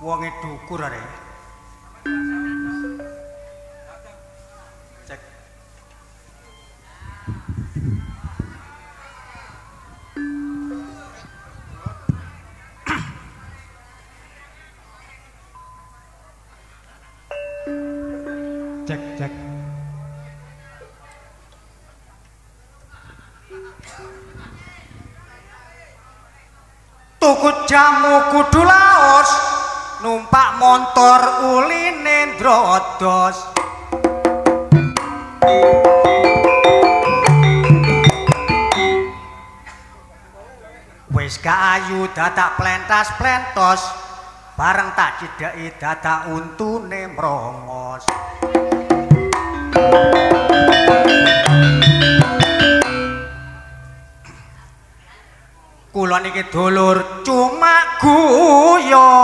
Wonge dukur arek. Cek. Cek cek. Tuku jamu kudu laos, numpak motor uline ndrodos. Wis gak ayu dadak plentas-plentos, bareng tak cideki dadak untune mrongos. Kula niki dulur cuma guyonan.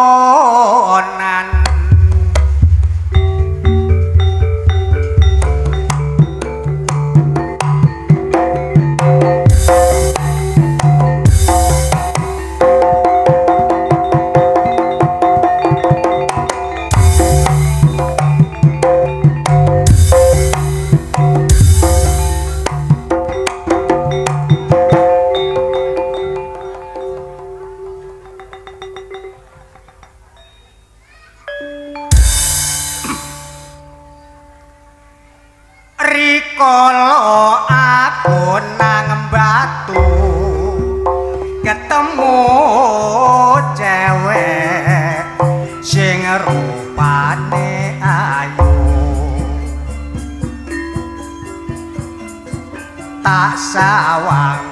Rikala aku nang batu ketemu cewek sing rupane ayu, tak sawang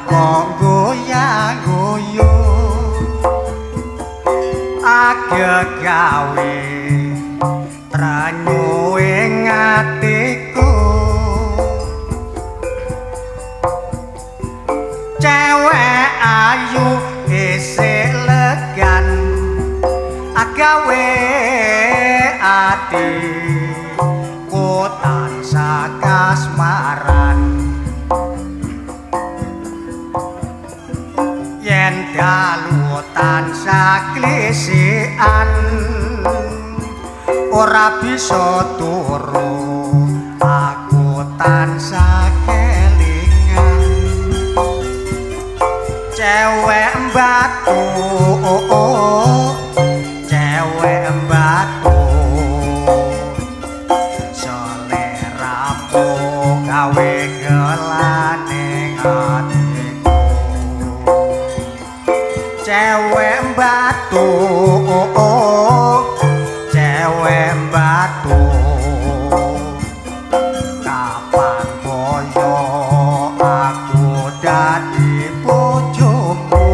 goyang-guyu agek gawe tranyu ing atiku. Cewek ayu isih legan agawe ati ku tansah kasmaran. Yen dalu tansah klisian ora bisa turu aku tansah cewek batu, cewek batu, seleramu gawe gelane hatiku. Cewek batu, cewek batu, kapan boyo aku dadi bojomu.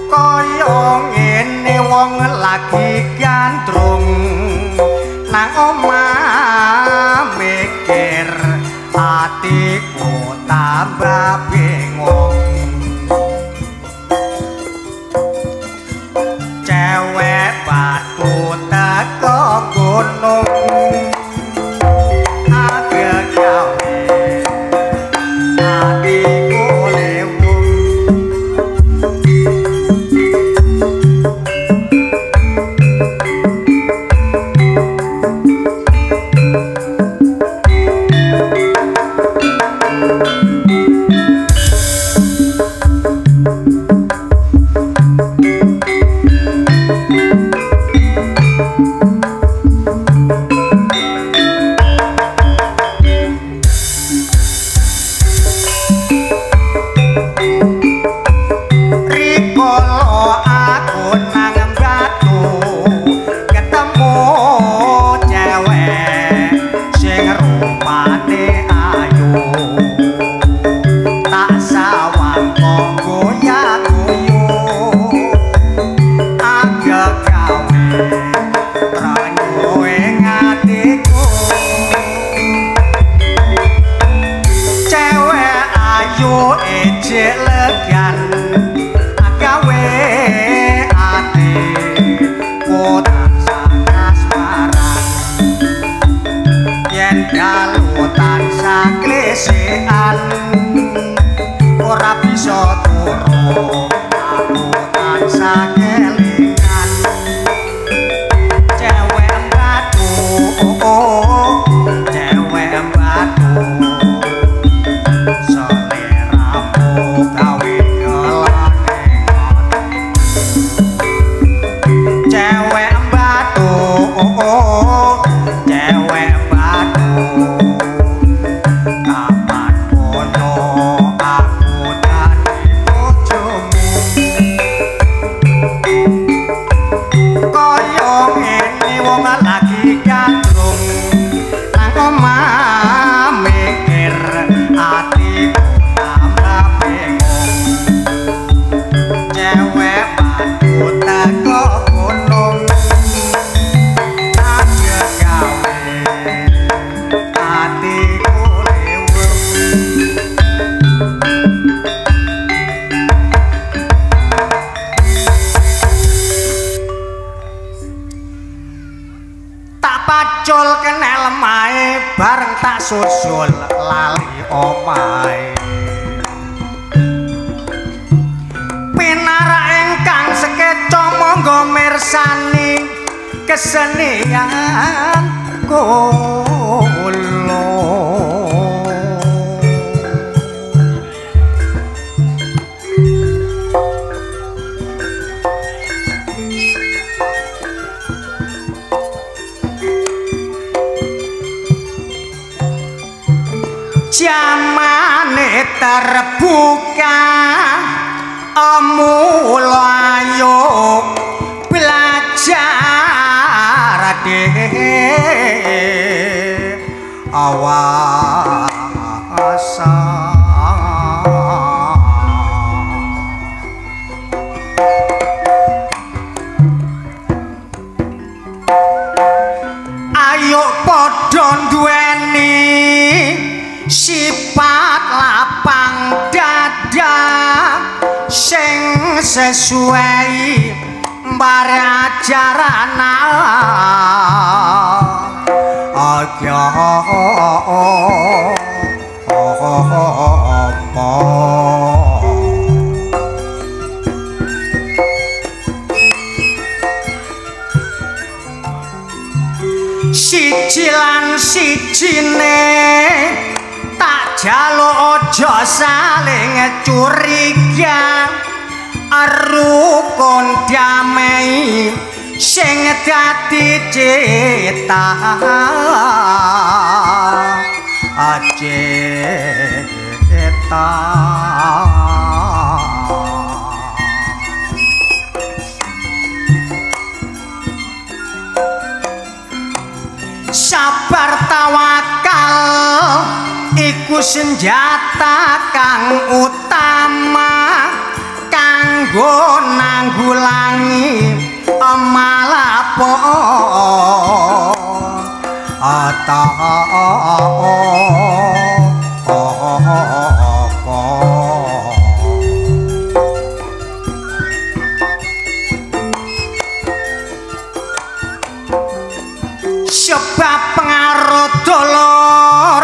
Kaya ngene wong lagi gandrung nang omah mikir atiku tambah bingung. Cewek batu teko gunung agak gawe atiku lewung. Ora bisa turu aku kelingan cewek batu cewek batu seleramu gawe kelanengan cewek batu cewek batu kapan kono aku dadi bojomu kaya ngene wong lagi gandrung nang omah mikir atiku tambah bingung cewek batu teko gunung aja gawe atiku leweng tak pacul kene lemahe bareng tak susul lali omahe pinara ingkang sekeca monggo mirsani kesenian kula jamane terbuka mula ayo belajar awasa ayo padha duweni sifat lapang dada sing sesuai mbarajaran aja siji lan sijine tak jaluk aja saling curiga rukun damai sing dadi cita aceta sabar tawakal iku senjata kang utama kanggo nanggulangi malapetaka sebab pengaruh dolor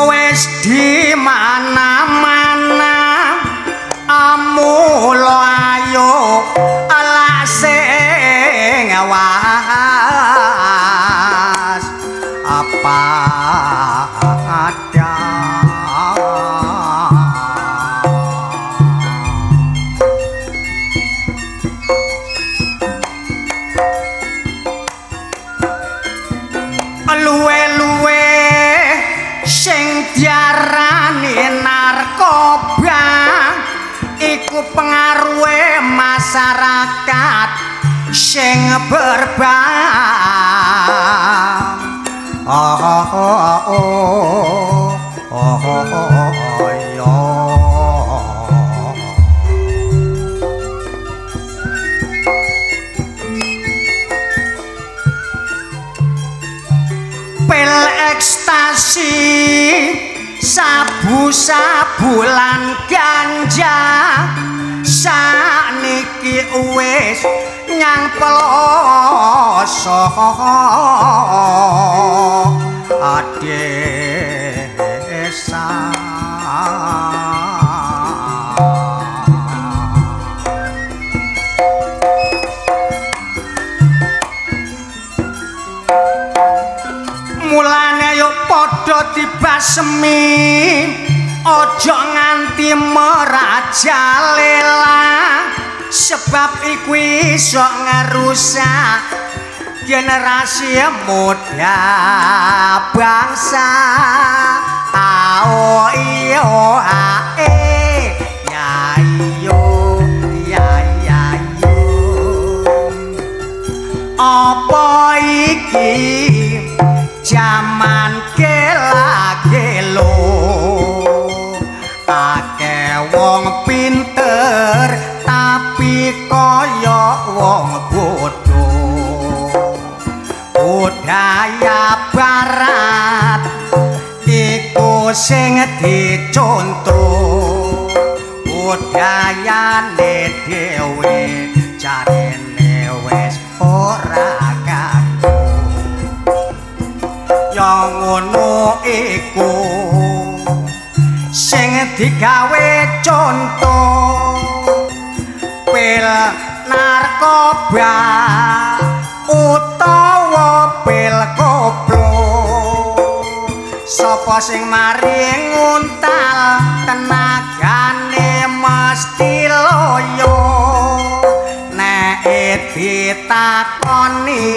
wis di mana-mana mula ayo ala sing awas apa ada luwe-luwe sing diarani narkoba iku pengaruhe masyarakat sing berbang pil ekstasi sabu-sabu lan ganja sakniki wis nyang peloso desa semi ojo nganti merajalela sebab iku iso ngerusak generasi muda bangsa ao iyo ae ya iyo ya ya yo apa iki jaman gela-gelo akeh wong pinter tapi kaya wong bodoh budaya barat iku sing dicontoh budayane dhewe jarene wis ora kaku ya ngono iku sing digawe contoh pil narkoba utawa pil koplo sapa sing mari nguntal tenagane mesti loyo nek ditakoni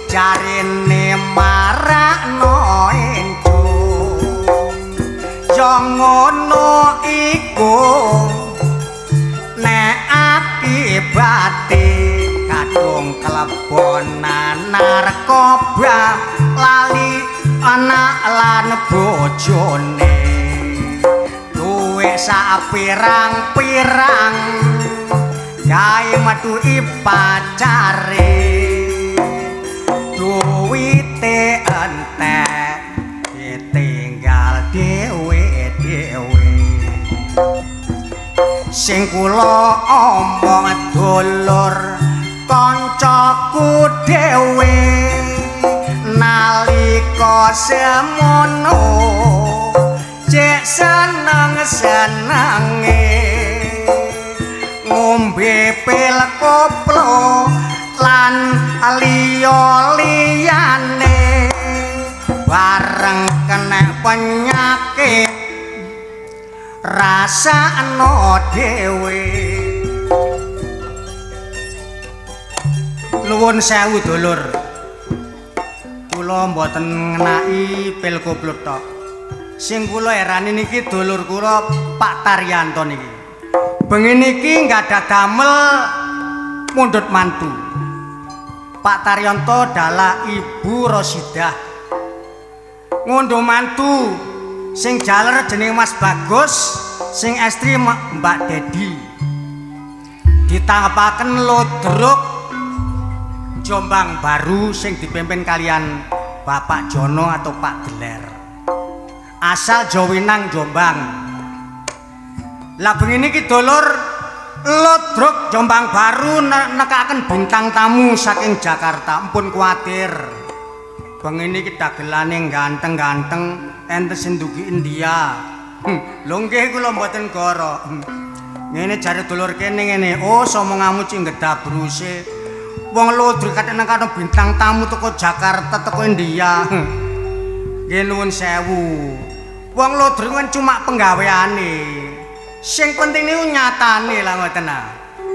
jarine marakno enjung ya ngono iku nek akibate kadung kelebonan narkoba lali anak lan bojone duwe sapirang-pirang gawe metuhi pacare duwite entek ditinggal dhewe-dhewe sing kula omong dulur kancaku dhewe nalika semono cek seneng-senenge ngombe pil koplo lan liya-liyane bareng kena penyakit rasakno dhewe nuwun sewu dulur kula mboten ngenaki pil koplo tok sing kula herani niki dulur kula Pak Taryanto niki bengi niki nggadah damel mundhut mantu Pak Taryanto adalah Ibu Rosidah ngunduh mantu sing jaler jeneng Mas Bagus sing estri Mbak Dedi ditanggapaken Lodruk Jombang Baru sing dipimpin kalian Bapak Jono atau Pak Geler asal Jowinang Jombang lah bengi niki dulur Lodruk Jombang Baru nekaken bintang tamu saking Jakarta ampun kuatir bengi niki dagelane ganteng-ganteng enten sing ndugi India lho nggih kula mboten goro ngene jare dulur kene ngene oh somongamu cing gedah bruse wong Lodruk kadang karo bintang tamu teko Jakarta teko India nggih nuwun sewu wong Lodruk kan cuma penggaweane sing penting niku nyatane lah ngoten nah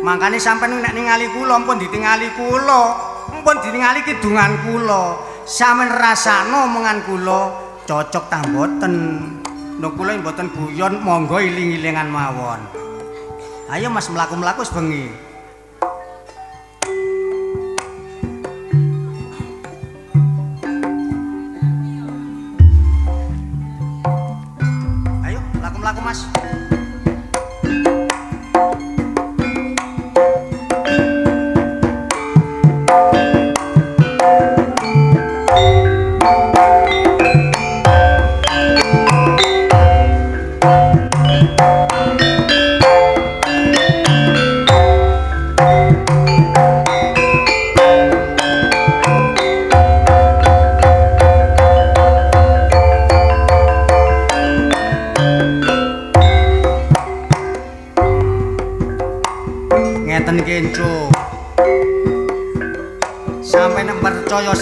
makane sampeyan nek ningali kula ampun ditingali kula ampun ditingali kidungan kula sampeyan rasakno omongan kula cocok ta mboten lho kula mboten guyon monggo iling-ilingan mawon ayo Mas mlaku-mlaku sebengi ayo mlaku-mlaku Mas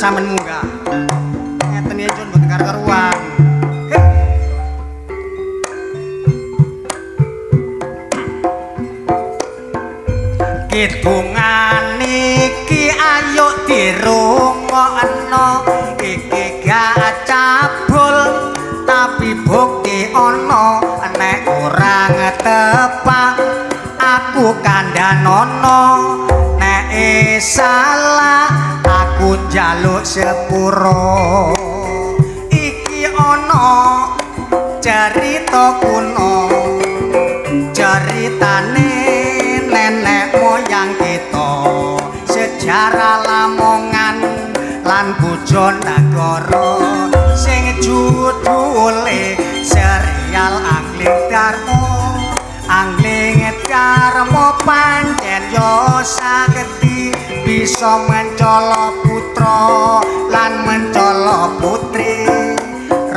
sampeyan munggah ngeten iki mboten karuan kidungan iki ayo dirungokno iki gak cabul tapi bukti ana nek ora tepak aku kandhanono nek salah aku njaluk sepuro iki ana cerita kuno ceritane nenek moyang kita sejarah Lamongan lan bojo nagara sing judule serial Angling Darmo pancen yo sagedi bisa mencolo putra lan mencolo putri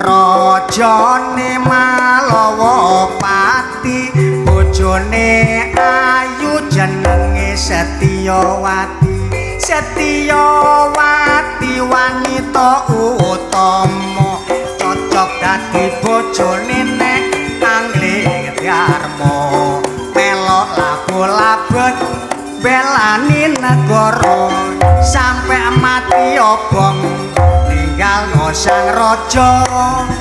rajane Malawa Pati bojone ayu jenenge Setyawati wanita utama cocok dadi bojone nek Angling Darmo melok labu-labet belani negara sampe mati obong tinggal sang raja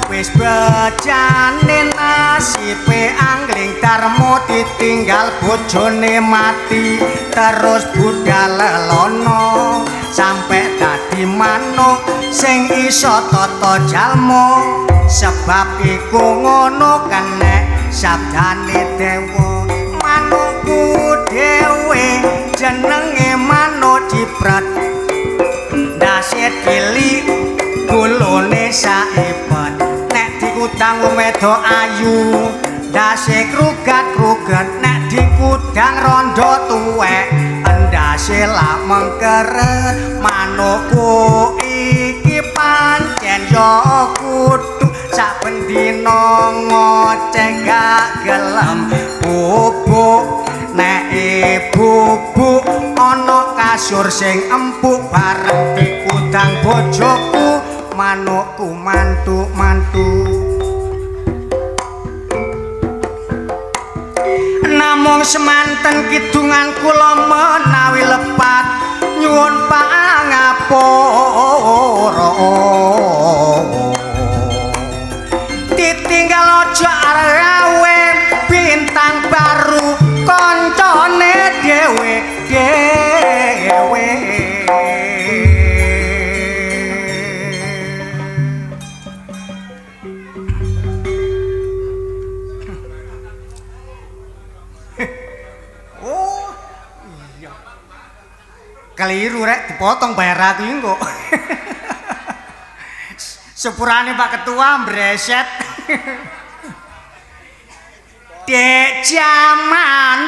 wis bejane nasibe Angling Darmo ditinggal bojone mati terus budal lelono sampe dadi manuk sing iso tata jalma sebab iku ngono kenek sabdane dewa manukku dhewe jenenge manuk jipret ndase cilik gulune saipet nek dikudang wong wedok ayu ndase krugat-kruget nek dikudang rondo tuwek endase lak mengkeret manukku iki pancen yo kudu saben dina ngoceh gak gelem bubuk nek bubuk ana kasur sing empuk bareng dikudang bojoku manukku mantu-mantu namung semanten kidungan kula menawi lepat nyuwun pangapura ditinggal aja gawe bintang baru koncone dhewe oh iya keliru rek dipotong bayar aku kok sepurane Pak Ketua mbreset dek jaman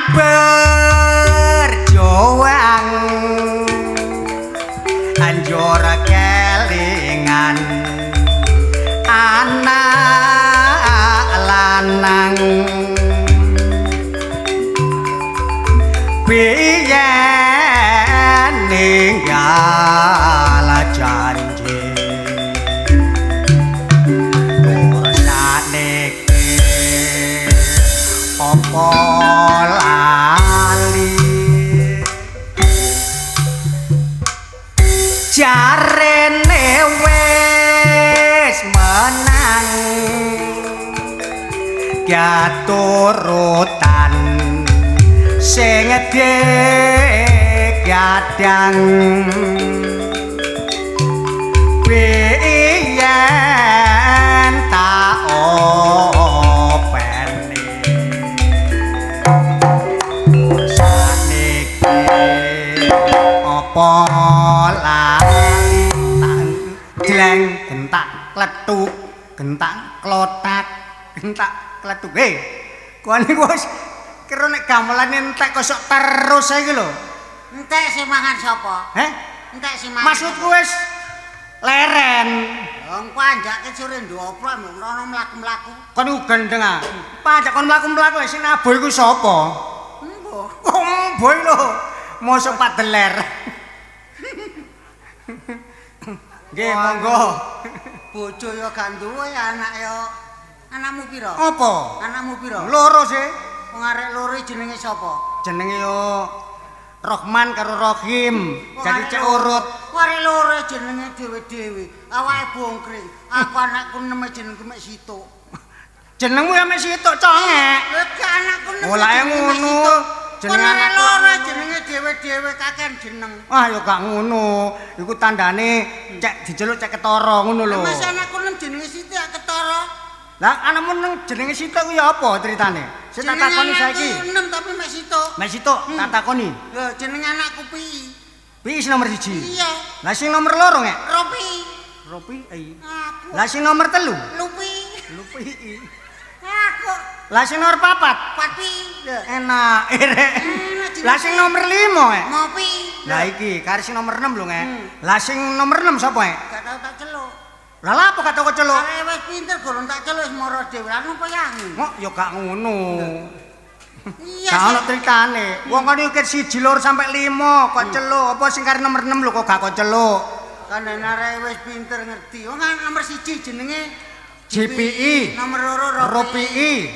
berjuang anjur kelingan anak lanang biyen ninggal janji apa lali jarene wis menang katurutan sing gadang biyen tak lali gleng gentak kletuk gentak klotak gentak kletuk kowe niku wis kira nek gamelan entek kosok terus saiki lho entek sing mangan sapa entek sing mangan maksudku wis leren wong panjake sore ndoplok ngono mlaku-mlaku kon niku gendeng ah panjak kon mlaku-mlaku sing nabuh iku sapa mboh lho mosok Pak Deler nggih monggo bojo ya gak duwe anak ya anakmu pira apa anakmu pira loro sih wong arek loro jenenge sapa jenenge yo Rohman karo Rohim. Jadi cek urut. Wari loro jenenge dhewe-dhewe. Awake bongkring. Aku anakku neme jenengku mek Situk. Jenengmu ya mek Situk congek. Lha anakku neme. Oh lah ngono. Jenenge anak loro jenenge dhewe-dhewe kakean jeneng. Ah ya gak ngono. Iku tandane cek diceluk cek ketara ngono lho. Mas anakku nem jenenge Situk ketara. Lah anakmu nang jenenge Situk ku ya apa ceritane? Sing tak takoni saiki. Jenenge tapi mek Situk. Mek Situk tak takoni. Lho jenenge anakku Pi. Pi nomor 1. Iya. Lah sing nomor 2 ngek? Ropi. Ropi ai. Aku. Lah sing nomor 3? Lupi. Lupi. Aku. Lah sing nomor 4? Pati. Enak. Lah sing nomor 5 ngek? Ngopi. Lah iki karo sing nomor 6 lho ngek. Lah sing nomor 6 sapa ngek? Gak tau tak celuk. Lah lha apa gak tau keceluk? Arek wis pinter gorong tak celuk wis moro dhewe. Lah ngopo yangi? Kok ya gak ngono. Iya. Gak ono critane. Wong kon iki 1 loro sampai 5 kok celuk. Apa sing karo nomor 6 lho kok gak kok celuk? Kan arek wis pinter ngerti. Wong kan nomor 1 jenenge JPI. Nomor 2 Ropi.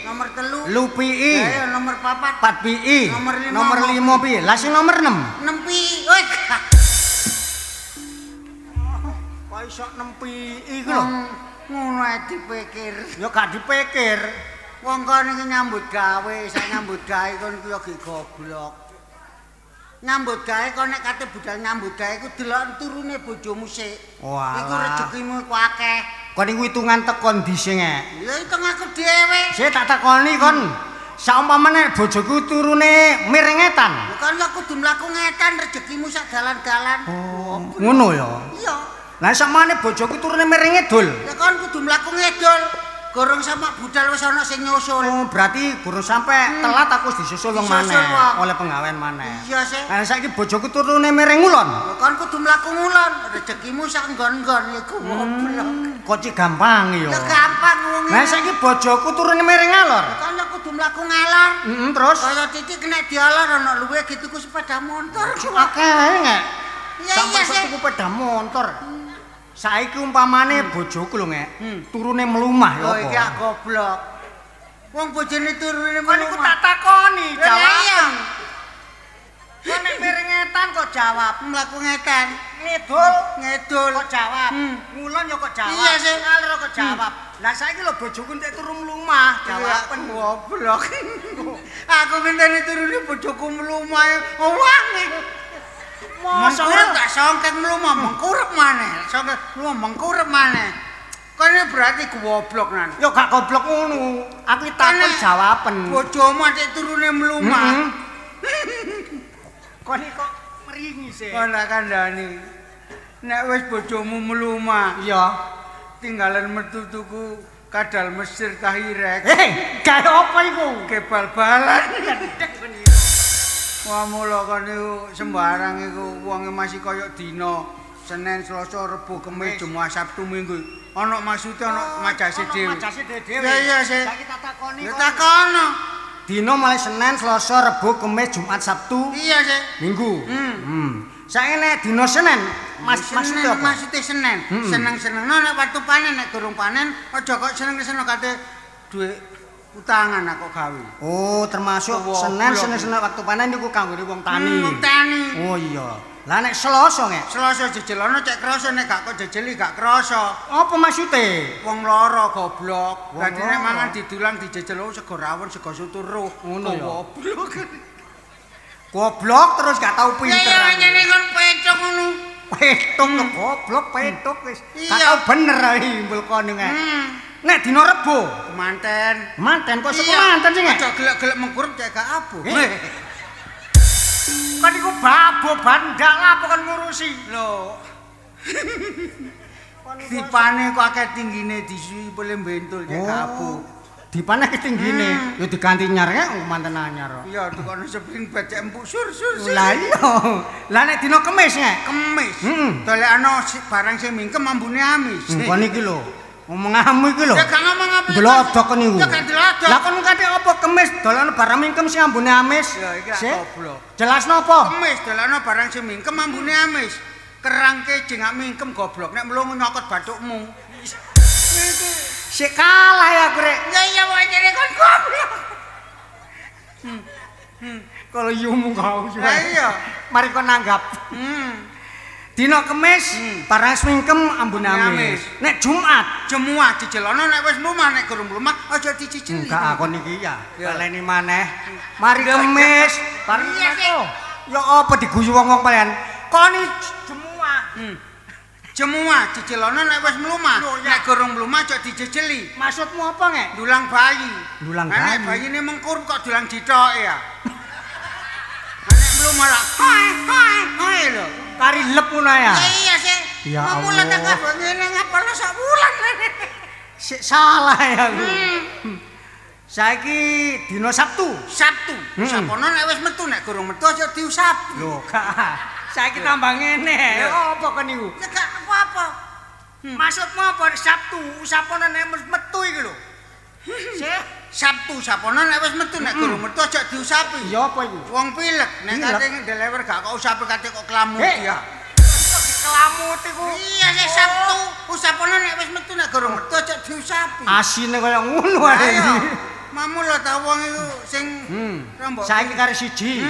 Nomor 3 Lupi. ya nomor 4 4PI. Nomor 5 pi. Lah sing nomor 6? nempi. Woi. Kok iso 6PI iku lho. Ngono ae dipikir. Ya gak dipikir. Wong kon iki nyambut gawe, sak nyambut gawe kon ku yo gek goblok. Nyambut gawe kon nek kate budal nyambut gawe ku delok turune bojomu sik. Walah. Iku rezekimu ku akeh. Kon iku hitungan tekon dhisik ngek. Ya hitung aku dhewe. Sik tak takoni kon. Saumpamane bojoku turune miringetan. Bukan aku kudu mlaku ngetan rezekimu sak dalan-dalan. Oh, ngono ya. Iya. Lah sakmane bojoku turune miringedul. Ya kon kudu mlaku ngedol. Gorong sama budal wis ana sing nyusul. Oh, berarti guru sampai telat aku disusul wong maneh oleh penggawean maneh. Iya sih. Lah saiki bojoku turune miring ngulon. Ya kon kudu mlaku ngulon. Rezekimu sak nggon-nggon iku goblok. Kok cik gampang ya. Ya gampang wong. Lah saiki bojoku turune miring ngalor. Kon kudu mlaku ngalor. Terus Kaya titik kena dialor ana luwe gitu ku sepeda motor. akeh ngek. Iya Sampai sih. tuku sepeda motor. Saiki umpamane bojoku lho ngek, turune melumah ya Oh apa? iki ak goblok. Wong bojone turune Kon iku tak takoni, jawab. Iya. Kon nek miringetan kok jawab. Mlaku ngetan. Ngedol. Kok jawab. Ngulon ya kok jawab. Iya sih. Ngalor kok jawab. Lah saiki lho bojoku entek turu melumah, jawaben goblok. Aku ngenteni turune bojoku mlumah. Wangi. Mengkurep tak songkek mlumah, mengkurep maneh. Songkek mlumah mengkurep maneh. Kene berarti goblok nan. Ya gak goblok ngono. Aku takon jawaben. Bojomu atik turune mlumah. Kon iki kok meringi sih. Kon tak kandhani. Nek wis bojomu mlumah, Iya. tinggalan metu tuku kadal Mesir tahirek. Gawe apa iku? Ke bal-balan. Wah mula kon niku sembarang iku wonge masih kaya dina Senin, Selasa, Rebo, Kamis, Jumat, Sabtu, Minggu. Ana maksude ana majase dhewe. Majase dhewe. Iya sih. Saiki tak takoni. Ya takono. Dina mulai Senin, Selasa, Rebo, Kamis, Jumat, Sabtu, Iya sih. Minggu. Saiki nek dina Senin, maksudé apa? Maksude Senin. Seneng-seneng nek waktu panen nek durung panen aja kok seneng-seneng kate duit utangan aku gawe. Oh, termasuk Senin waktu panen niku kanggo wong tani. Wong tani. Oh iya. Lah nek Selasa ngek. Selasa jejelono cek krasa nek gak kok jejeli gak krasa. Apa maksude? Wong loro goblok. Wong Dadi nek loro. mangan didulang dijejel sego rawon sego soto ruh. Ngono ya. Goblok. Goblok terus gak tau pinter. Ya ngene kon pecok ngono. Petuk lho goblok petuk wis. Gak Iya. tau bener ae mbul kono ngek. Nek dina Rebo, Kemanten. manten kok sing manten sing ngek. Aja gelek-gelek mengkurep cek gak abuh. Kan iku babo bandak apa kan ngurusi. Lho. Dipane kok akeh tinggine disuwi boleh bentul cek gak abuh. Dipaneh ketinggine, ya diganti nyar ya manten anyar. Iya, tukono sepring becek empuk sur. Lah iya. Lah nek dina Kamis ngek. Kemis. Dolekno barang sing mingkem ambune amis. Kon iki lho. Ngomong iki lho. Ya gak ngomong apa. Delodok niku. Ya gak delodok. Lah kon kate apa Kemis dolane barang mingkem sing ambune amis? Ya iki Sik. goblok. Jelasno apa? Kemis dolekno barang sing mingkem ambune amis. Kerangke jengak mingkem goblok nek mlungu nyokot bathukmu. Sik kalah ya, Grek. Ya iya wae jane kon goblok. Kalau yumu kau juga. Iya. Mari kau nanggap. Dino Kemis barang semingkem ambune amis. Nek Jumat dicelono nek wis mlumah nek gurung mlumah aja dicicili. Enggak aku niki ya. Baleni maneh. Mari Kemis bareng aku. Ya apa diguyu wong-wong kalian? Koni Jemuah dicelono nek wis mlumah. Nek gurung mlumah aja dijejeli. Maksudmu apa ngek? Dulang bayi. Dulang bayi. Nek bayine mengkur kok dulang dithoke ya. Nek mlumah lah. Hai lho. Kari lep ngono ya. Iya sih. Ya Allah. Mulai tak kabeh ngene ngapalno sak wulan. Sik salah ya aku. Saiki dina Sabtu. Sapono nek wis metu nek gurung metu aja diusap. Lho, gak. Saiki tambah ngene. Apa kon niku? Gak apa-apa. Maksudmu apa Sabtu? Usapono nek metu iki lho. Sabtu sapono nek wis metu nek gurung metu aja diusapi. Ya apa iku? Wong pilek nek kate delewer gak kok usapi kate kok kelamut ya. Kelamut iku. Iya sih Sabtu usapono nek wis metu nek gurung metu aja diusapi. Asine kaya ngono ae. Mamu lho ta wong iku sing rombok. Saiki karo siji.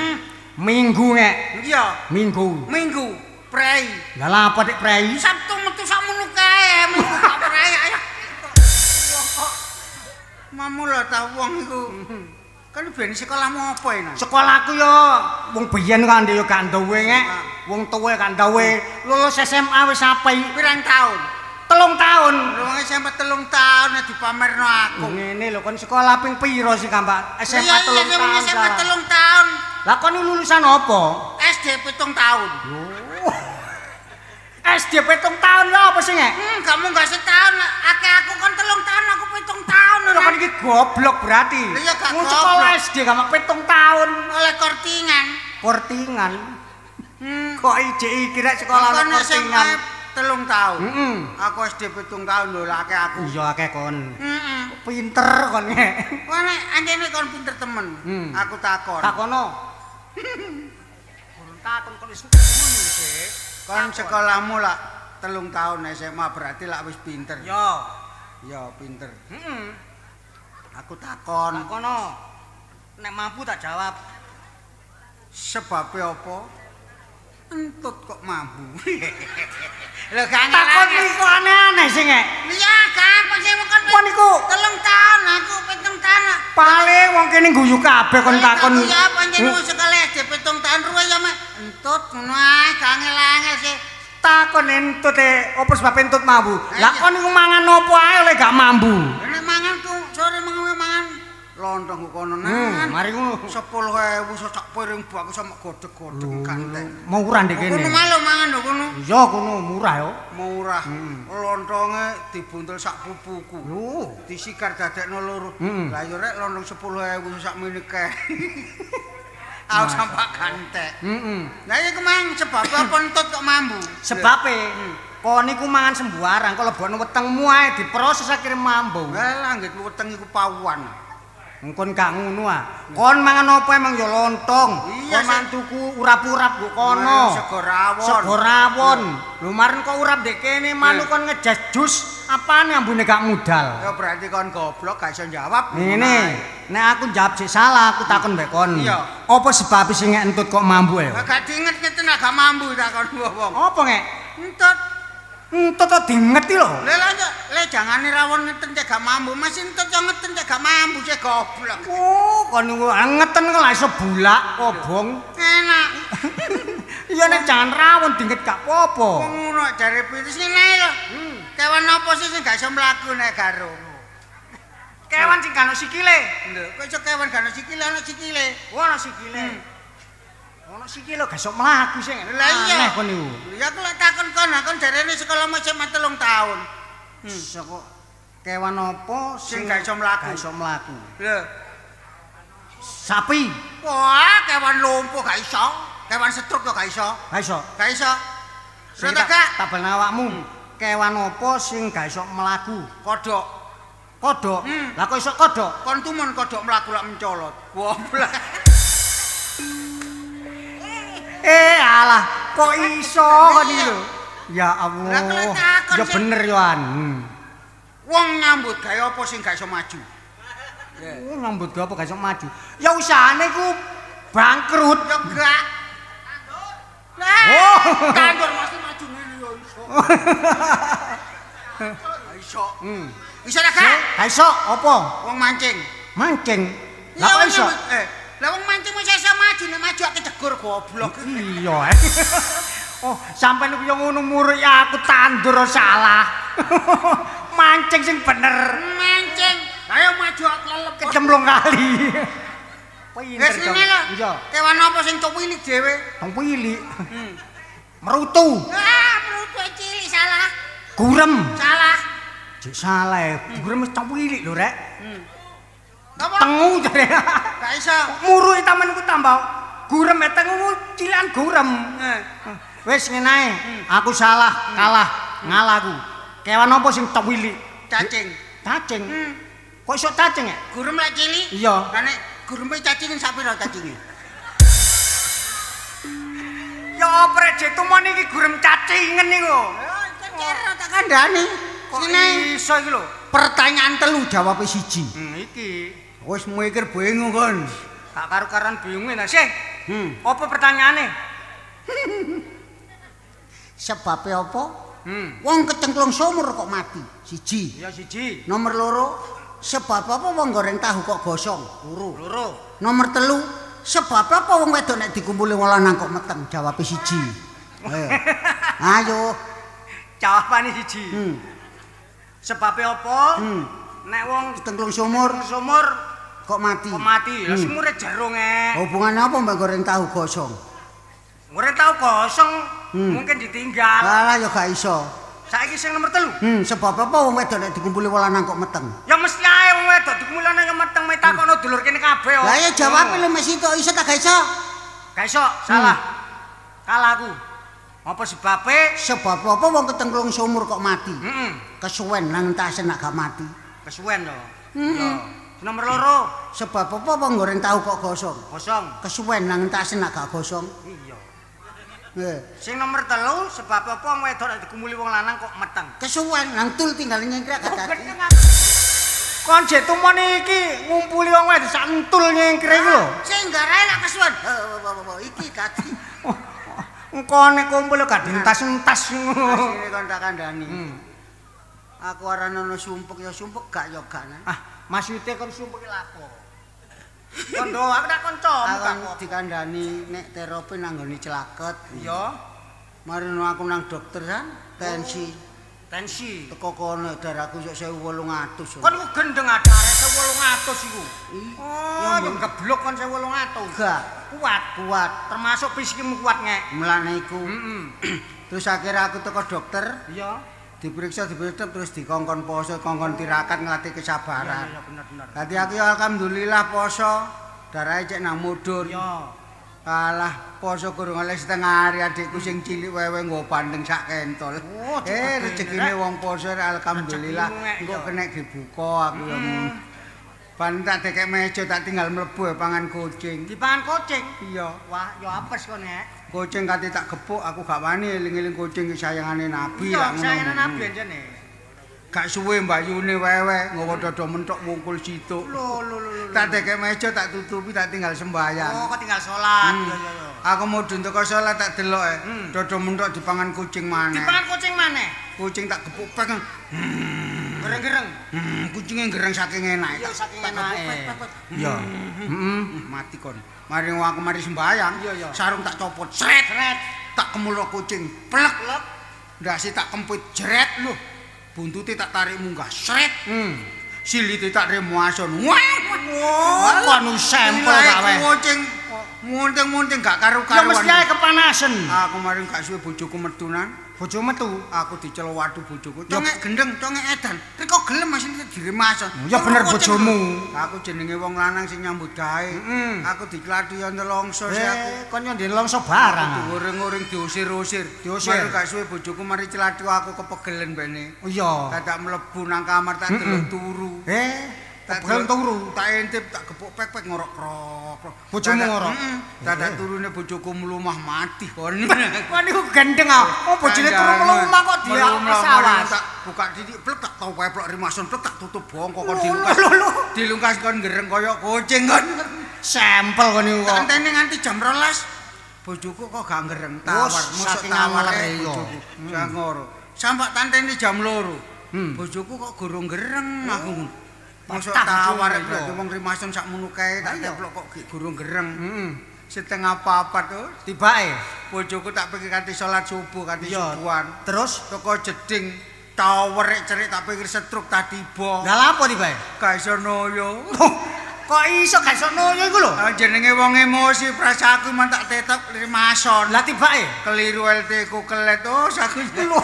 Minggu ngek. Iya. Minggu. Prei. Lah apa dik prei? Sabtu metu sakmono kae, minggu kok prei ayo. Mamu lho ta wong iku. Kan ben sekolahmu apa ini? Sekolahku yo wong biyen kan yo gak duwe ngek. Wong tuwa gak duwe. Lulus SMA wis apik. Pirang tahun? 3 tahun. Wong SMP 3 tahun dipamerno aku. Ngene lho kon sekolah ping piro sih Kak? SMA 3 tahun. Iya, SMP 3 tahun. Lah kon lulusan apa? SD 7 tahun. SD 7 tahun lho apa sih ngek? Kamu gak setahun, akeh aku kan 3 tahun, aku 7 tahun. Lho kan iki goblok berarti. Iya gak goblok. sekolah SD gak 7 tahun. Oleh kortingan. Kortingan. Kok ijek kira sekolah kortingan. 3 tahun. Aku SD 7 tahun lho akeh aku. Iya akeh kon. Pinter kon ngek. Kok nek anjene kon pinter temen. Aku takon. Takono. Kon takon kon wis ngono sih. Kon sekolahmu lah 3 tahun SMA berarti lah wis pinter. Ya pinter. Aku takon. Takono. Nek mampu tak jawab. Sebabnya apa? Entut kok mampu. Lho gak takon iku aneh-aneh sih ngek. Iya kan sing kon niku 3 tahun aku 7 tahun. Paling wong kene guyu kabeh kon takon. Ya pancen wis sekolah SD 7 tahun ruwe ya mek entut ngono ae gak angel-angel sih. Takon entut opo sebab entut mambu. Lah kon niku mangan opo ae oleh gak mambu. Nek mangan ku sore mangan lontong kono nang. Mari ngono 10.000 sak piring bu aku sama godheg-godheg kanten. Murah ndek kene. Kono malu mangan lho kono. Iya kono murah yo. Murah. Lontonge dibuntel sak pupuku. Lho, disikar dadekno loro. Lah yo rek lontong 10.000 sak menike. Aku sampak gantek. Lah iki kemang sebab apa entut kok mambu? Sebabe kon niku mangan sembarang kalau lebokno wetengmu ae diproses akhire mambu. Lah nggih weteng iku pawuan. Engkon gak ngono ah. Kon mangan apa emang ya lontong. Kon mantuku urap-urap kok kono. Sego rawon. Lho maren kok urap ndek kene manu kon ngejas jus apane ambune gak mudal. Ya berarti kon goblok gak iso jawab. Ngene. Nek aku jawab sik salah aku takon mbek kon. Apa sebab sing entut kok mambu ae? Gak diinget-ngeten gak mambu takon wong. Apa ngek? Entut. Entut kok diingeti lho. Le jangane rawon ngeten cek gak mambu. Mas entut yo ngeten cek gak mambu cek goblok. Oh, kon niku ngeten kok lak iso bulak kobong. Enak. Iya nek jangan rawon dinget gak apa-apa. Ngono jare pitis ngene lho. Kewan apa sih sing gak iso mlaku nek karo? Kewan sing gak ono sikile. Lho, kok iso kewan gak ono sikile, ono sikile. Ono sikile. Ono sikile gak iso mlaku sing. Lah iya. Aneh kon niku. Ya aku lek takon kon jarene sekolah SMA 3 tahun. Saka kewan apa sing gak iso mlaku? Gak iso mlaku. Lho. Sapi. Wah, kewan lumpuh gak iso. Kewan setruk yo gak iso. Gak iso. Gak iso. Sing tabel awakmu. Kewan apa sing gak iso mlaku? Kodhok. Kodhok. Lah kok iso kodhok? Kon tumun kodhok mlaku lak mencolot. Goblok. Alah, kok iso kon iki lho. Ya Allah. Ya bener yo an. Wong nyambut gawe apa sing gak iso maju? Nyambut gawe apa gak iso maju? Ya usahane ku Bangkrut. Ya gak. Lah. Tandur mesti maju ngene ya iso. Iso. Iso ta gak? Ha iso apa? Wong mancing. Mancing. Lah kok iso? Lah wong mancing mesti iso maju nek maju ak kejegur goblok. Iya. Oh, sampean ku yo ngono murid aku tandur salah. Mancing sing bener. Mancing. Ayo maju ak lelep Kecemplung kali. Pinter dong. Iya. Kewan apa sing cuwilik dhewe? Wong cilik. Merutu. Ah, merutu cilik salah. Gurem. Salah. Jek salah. Gurem wis cilik lho, Rek. Apa? Tengu jare. Gak iso. Muruke taman ku tambah gurem tengu cilikan gurem. Wis ngene ae. Aku salah, kalah, ngalaku. Kewan apa sing cilik? Cacing. Cacing. Kok iso cacing ya? Gurem lek cilik? Iya. Lah nek gureme cacing sak pira cacinge? Ya apa rek jetuman iki gurem cacingen niku. Ya kira tak kandhani. Sine iso iki lho. Pertanyaan telu jawabe siji. Iki. Wis mikir bingung kon. Gak karu-karan bingung nah sih. Apa pertanyaane? Sebabe apa? Wong kecengklung sumur kok mati? Siji. Ya siji. Nomor loro, sebab apa wong goreng tahu kok gosong? Loro. Nomor telu, sebab apa wong wedok nek dikumpuli wong lanang kok meteng? Jawabe siji. Ayo. Jawabane siji. Sebabe apa? Nek wong Kecengklung sumur kok mati? Lah sumure jerung Hubungannya apa mbak goreng tahu gosong? Goreng tahu kosong mungkin ditinggal. Alah ya gak iso. Saiki sing nomor 3. Sebab apa wong wedok nek dikumpuli wong lanang kok meteng? Ya mesti ae wong wedok dikumpuli lanang meteng metakono dulur kene kabeh. Lah ya jawab lho mesti iso ta gak iso? Gak iso, salah. Kalah aku. Apa sebabe? Sebab apa wong kecengklung sumur kok mati? Kesuwen nang entasen nak gak mati. Kesuwen lho. Ya. Nomor loro. Sebab apa wong goreng tahu kok gosong? Kosong. Kesuwen nang entasen nak gak gosong. Iya. Sing nomor 3 sebab apa wong wedok nek dikumpuli wong lanang kok meteng? Kesuwen nang tul tinggal nyengkrek gak dadi. Kon jetumane iki ngumpuli wong wedok sak entul nyengkrek lho. Sing garae lak kesuwen. Iki dadi. Engko nek kumpul gak entas-entas ngono. Sini kon tak kandhani. Aku arane ana sumpek ya sumpek gak ya gak. Maksude kon sumpek lapo? Kondo aku tak kanca aku dikandhani nek terapi nang nggone celaket. Iya. Mari aku nang dokter kan tensi. Teko kono darahku sok 1800. Kon ku gendeng ada arek 1800 iku. Oh, ya geblok kon 1800. Gak. Kuat. Termasuk fisikmu kuat ngek. Mulane iku. Terus akhirnya aku teko dokter. Iya. Diperiksa terus dikongkon poso, kongkon tirakat ngelatih kesabaran. Iya bener. Tadi aku alhamdulillah poso, darahnya cek nang mudhun. Iya. Alah, poso kurang oleh setengah hari adikku sing cilik wewe nggo bandeng sak kentol. Rezekine wong poso alhamdulillah engko kena dibuka aku ya. Ban tak dekek meja tak tinggal mlebu pangan kucing. Dipangan kucing? Iya. Wah, ya apes kon nek. Kucing kate tak gepuk aku gak wani eling-eling kucing sayangane Nabi lah ngono. Sayangane Nabi anjene. Gak suwe mbayune wewe nggawa dada mentok wungkul situk. Lho. Tak dekek meja tak tutupi tak tinggal sembahyang. Oh, kok tinggal salat. Iya. Aku mudhun teko salat tak delok dada mentok dipangan kucing maneh. Dipangan kucing maneh? Kucing tak gepuk pek. Gereng-gereng. Kucinge gereng saking enak. Iya, saking enak. Iya. Mati kon. Mari aku mari sembahyang. Sarung tak copot, sret. Tak kemulro kucing, plek. Ndase tak kempit, jret lho. Buntute tak tarik munggah, sret. Silite tak remo ason. Wah, kon sampel gawe. Kucing munting-munting gak karu-karuan. Ya mesti ae kepanasan. Aku mari gak suwe bojoku metunan. Bojo metu, aku diceluk waduh bojoku. Congek gendeng, congek edan. Riko gelem masih diremason. Ya bener bojomu. Aku jenenge wong lanang sing nyambut gawe. Aku diclati yo nelongso sih aku. Kon yo nelongso barang. Goreng-goreng diusir-usir. Mari gak suwe bojoku mari celati aku kepegelen bene. Oh iya. Tak mlebu nang kamar tak delok turu. Kepegelen turu. Tak intip tak gepuk pek-pek ngorok-krok. Bojomu ngorok. Dadak turune bojoku mlumah mati kon. Kon niku gendeng ah. Oh bojone turu mlumah kok dia pesawat. Tak buka titik plek tak tau peplok rimason plek tak tutup bongkok kon dilungkas kon gereng koyo kucing kon. Sampel kon niku kok. Tantene nganti jam 12. Bojoku kok gak ngereng tawar, mosok tawar bojoku. Jangoro. Sampak tantene jam 2. Bojoku kok gurung gereng aku. Mosok tawar berarti wong rimason sakmono kae tak teplok kok gurung gereng. Setengah papat tuh tibake bojoku tak pikir kanthi salat subuh kanthi subuhan. Terus teko jeding tawerek-cerik tak pikir setruk tak tiba. Lah apa tibake? Gak iso noyo. Kok iso gak iso noyo iku lho? Jenenge wong emosi prasaku man tak tetok rimason. Lah tibake keliru LT ku kelet aku. Lho.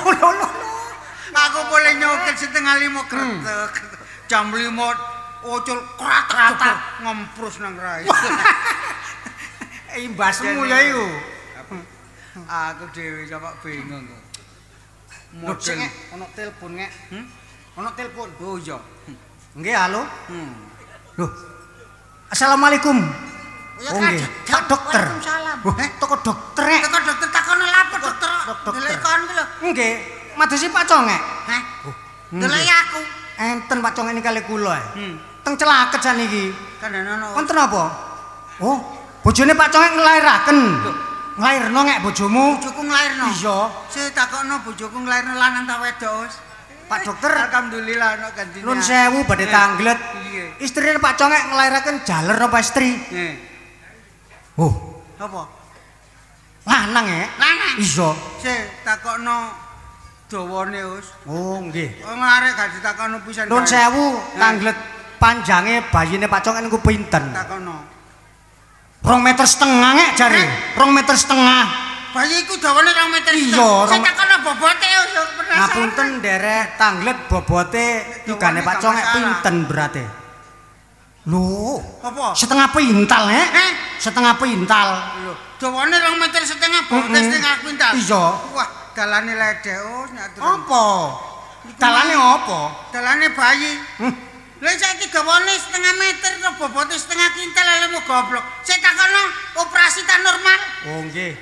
Aku boleh nyokit setengah 5 kretek. Jam 5 ocul krak ngemprus nang rai. Imbasmu ya iku. Aku dhewe sampe bingung kok. Model ono telepon ngek. Ono telepon. Oh iya. Nggih, halo. Loh. Assalamualaikum. Ya nggih. Pak dokter. Waalaikumsalam. Toko dokter ngek. Toko dokter takono lapo dokter. Delekon ku lho. Nggih. Madosi Pak Congek. Heh. Deleki aku. Enten Pak Congek niki kali kula. Teng celaket saniki. Kandhane wonten apa? Oh, bojone Pak Congek nglairaken. Nglairno ngek bojomu? Bojoku nglairno. Iya. Sing takokno bojoku nglairno lanang ta wedok, Pak dokter, alhamdulillah ana gantinya. Nun sewu badhe tanglet. Istrine Pak Congek nglairaken jaler apa istri? Oh, apa? Lanang ya? Lanang. Iya. Sik takokno dawane, Us. Oh, nggih. Wong arek gak ditakokno pisan. Nun sewu tanglet panjange bayine Pak Congek niku pinten? Takokno. 2,5 meter ngek jare. 2,5 meter. Bayi iku dawane 2 meter. Iya, sing takokno bobote ngapunten nderek tanglet bobote tigane Pak Congek pinten berarti? Lho, apa? Setengah pintal ya? Setengah pintal. Lho, dawane 2,5 meter bobote setengah pintal. Iya. Wah, dalane ledek, nek apa? Dalane apa? Dalane bayi. Lha saiki dawane setengah meter to bobote setengah kintal lemu goblok. Sik takokno operasi ta normal? Oh nggih.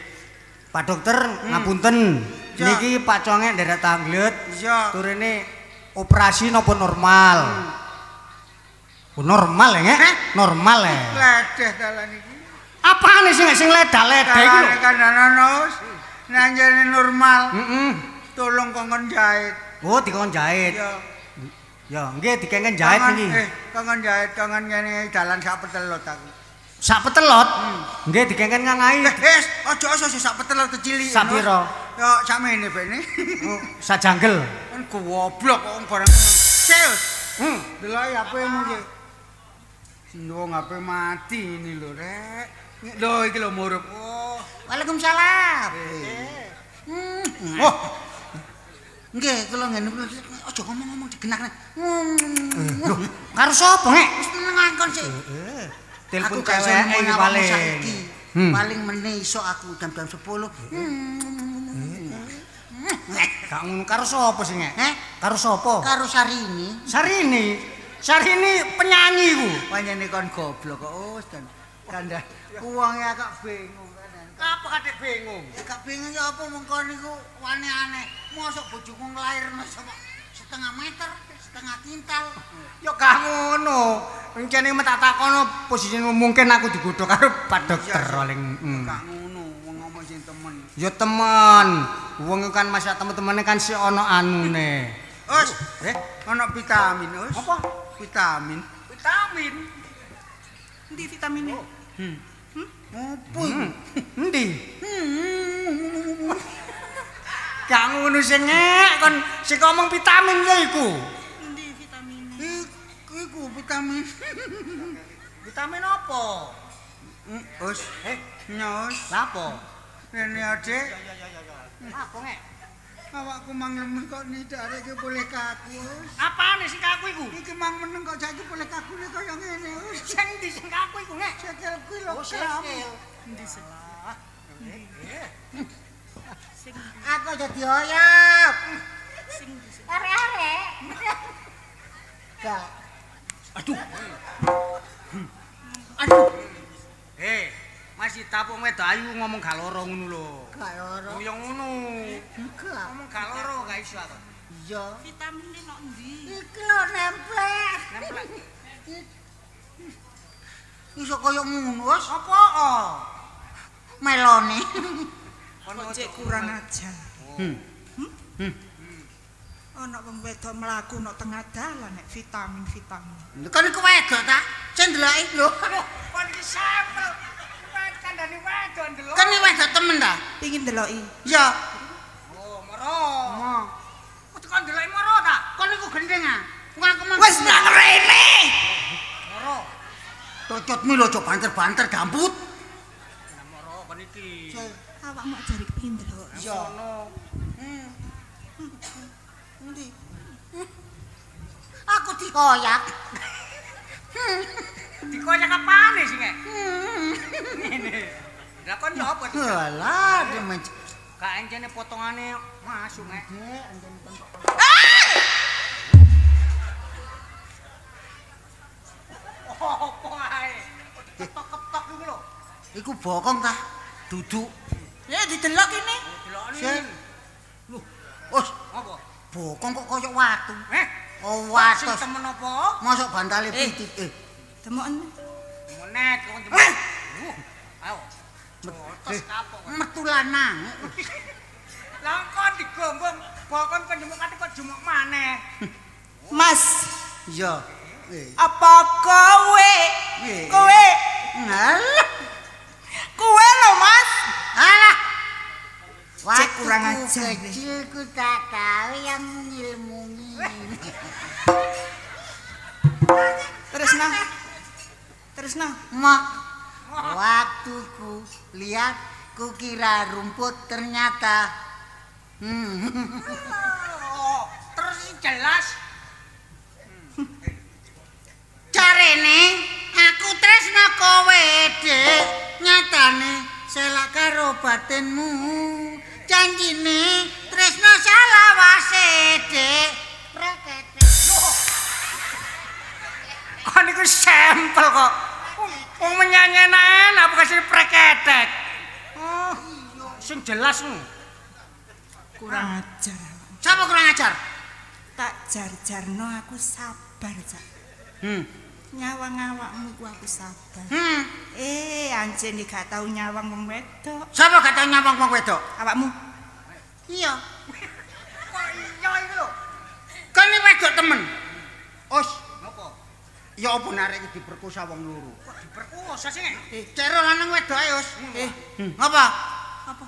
Pak dokter ngapunten. Niki Pak Congek nderek tanglet. Iya. Turine operasi napa normal? Normal ya, nggih? Normal ya. Ledeh dalan iki. Apane sing ledak-ledak iku lho? Kandhananos. Nanjane normal. Tolong kongkon jahit. Oh, dikon jahit. Iya. Ya, nggih dikengken jahit niki. Kongkon jahit, kongkon ngene dalan sak petelot aku. Sak petelot? Nggih dikengken ngangai. Wis, aja sak petelot cilik. Sak pira? Ya sakmene bene. Sak janggel. Kan goblok kok barang. Sel. Delok HP-mu iki. Wong HP mati ini lho, Rek. Lho iki lho murup. Oh, Waalaikumsalam. Oh. Nggih, kula ngene aja ngomong-ngomong digenakne. Lho, karo sapa, Ngek? Wis menengangkon sik. Telepon Aku gak iso cewek ngomong iki awakmu paling. saiki. Paling meneh iso aku jam-jam 10. Gak ngono karo sapa sih, Ngek? Karo sapa? Karo Sarini. Sarini. Sarini penyanyi iku. Panjene kon goblok kok, Us. Kandha wong ya kok bingung kan. Apa kate bingung? Ya gak bingung ya apa mengko niku wane aneh. Mosok bojoku nglairno sama setengah meter, setengah kintal. Ya gak ngono. Encene tak takono posisine mungkin aku digodhog karo Pak dokter paling. Gak ngono, wong ngomong sing temen. Ya temen. Wong kan masa temen-temene kan si ono anune. Us, ono vitamin, Us. Apa? Vitamin. Vitamin. Endi vitamine? Opo? Endi? Gak ngono sing Ngek, kon sing ngomong vitamin ya iku. Endi vitamine? Iku vitamin. Vitamin apa? Us, nyos. Lapo? Rene Adek. Apa Ngek? Awakku mang lemes kok nidare iki boleh kaku. Apane sing kaku iku? Iki mang meneng kok saiki boleh kakune kaya ngene. Sing ndi sing kaku iku Ngek? Cekel kuwi lho. Oh, cekel. Endi salah? Aku dadi oyok. Sing Arek-arek. Gak. Aduh. Masih tapuk wedok ayu ngomong gak loro ngono lho. Gak loro. Oh ya ngono. Enggak. Ngomong gak loro gak iso aku. Iya. vitamine nok endi? Iki lho nemplek. Nemplek. Iso kaya ngono wis. Apa? Melone. Kok cek kurang ajar. Ana wong wedok mlaku nang tengah dalan nek vitamin. Kan iku wedok ta? Sing ndeloki lho. Kon iki sampel. Kandhane wedok ndelok. Kan iki wedok temen ta? Pengin ndeloki. Ya. Oh, moro. Oh. Kudu kon ndeloki moro ta? Kon iku gendeng ah. Wong aku mang. Wis nang rene. Moro. Cocotmu lho aja banter-banter gambut. Nah, moro kon iki. Awakmu jare pengin ndelok. Ya. Ono. Endi? Aku dikoyak. Dikoyak apane sing e? Ngene. Lah kon yo apa? Alah, demen. Gak encene potongane masuk e. Apa ae? Ketok-ketok iku lho. Iku bokong ta? Duduk. Ya didelok kene. Delokne. Sing. Loh, wis Apa? bokong kok kaya watu. Oh, Sing watos. temen apa? Mosok bantale pitik. Demoken. Monet kon jemput. Ayo. Terus kapok. Metu lanang. Lah kok digombong bokon kon jemuk kate kok jemuk maneh. Mas, Iya. apa kowe? Eh. Kowe, Alah. kowe lho, Mas. Alah. Cek kurang Waktu ajar. kecilku tak tahu yang ngilmungi. Tresna. Mak, waktu ku lihat ku kira rumput ternyata Oh, terus jelas. carene aku tresno kowe, Dik. Nyatane selak karo batinmu. Janjine tresno salawase, Dik. Prakete. Kon iku sampel kok. Wong menyanyenan apa kasih preketek. Oh, sing jelas mu. Kurang ajar. Siapa kurang ajar? Tak jar-jarno aku sabar, Cak. Nyawang awakmu ku aku sabar. Anjene gak tau nyawang wong wedok. Siapa gak tau nyawang wong wedok? Awakmu Iya. Kok iya iki lho. Kan ini wedok temen. Os, Napa? ya apa narek iki diperkosa wong loro? Kok diperkosa sih? Cero lanang wedok ae, Os. Apa? apa?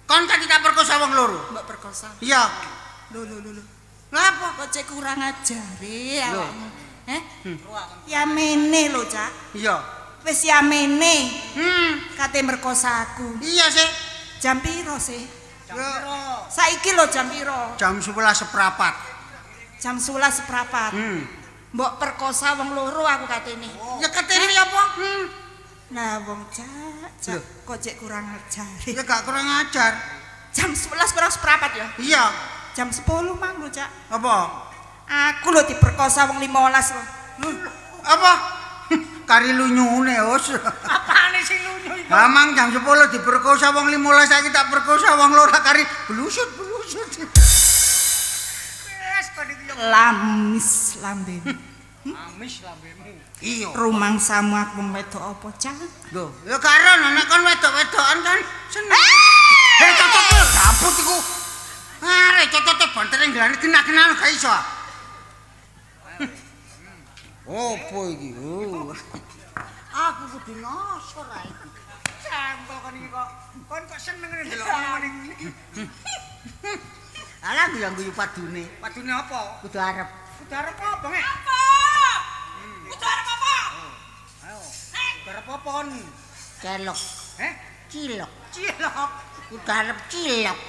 Kon kan tidak perkosa wong loro? Mbok perkosa. Iya. Lho. Lah apa? Kok cek kurang ajare awakmu. Ruang. Ya mene lho, Cak. Iya. Wis ya mene. Kate merkosa aku. Iya sih. Jam piro sih? Jam piro? Saiki lho jam piro? Jam 11:15. Jam 11:15. Mbok perkosa wong loro aku katene. Ya ketene apa? Nah, wong Cak, kok cek kurang ajar. Ya gak kurang ajar. Jam 11 kurang seprapat ya? Iya. Jam 10 mang lho, Cak. Apa? Aku lho diperkosa wong 15 lho. Apa? Kari lunyune, Os. Apane sing lunyu iku? Mamang jam 10 diperkosa wong 15 saiki tak perkosa wong loro kari blusut. Wes kon iki yo Lamis lambemu. amis lambemu. Iya. Rumangsamu aku wong wedok apa, Cak? Lho, ya karo nek kon wedok-wedokan kan seneng. Cocok gabut iku. Arek cocote banter nglane kena-kenan gak iso. Opo iki? Aku kudu nyosor ae. Sampel kon iki kok. Kon kok seneng ndelok ngene iki. Alah guyu padune. Padune apa? Kudu arep. Kudu arep apa, Nge? Apa? Kudu arep apa? Ayo. Kudu arep apa kon? Celok. Cilok. Cilok. Kudu arep cilok.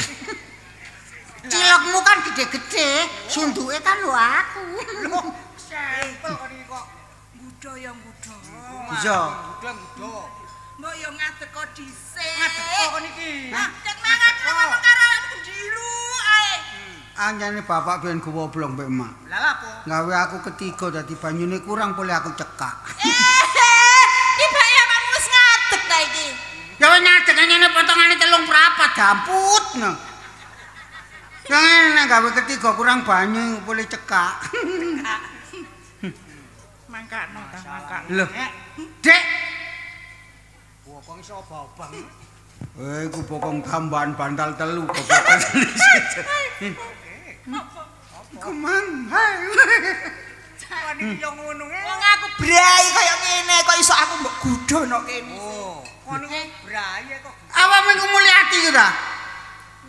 Cilokmu kan gede-gede, sunduke kan lho aku. Loh, sampel kon iki kok. Ngudho ya ngudho. Iya. Gudo. Mbok yo ngadeg kok dhisik. Ngadeg kok kon iki. Cek mangan ngomong karo aku dilu ae. Anjane bapak ben gowoblong mbek emak. Lah lha apa? Gawe aku ketiga dadi banyune kurang boleh aku cekak. Tibake awakmu wis ngadeg ta iki. Ya wis ngadeg ngene potongane 3/4 damput. Jangan nek gawe ketiga kurang banyu boleh cekak. Mangkakno ta, mangkakno. Lho. Dek. Bokong iso obah-obah. Iku bokong tambahan bantal telu kok. Kemang. Kon iki yo ngono e. Wong aku brai kaya ngene kok iso aku mbok gudhono kene. Oh, kon iki braye kok. Awakmu iku mulyati ku ta?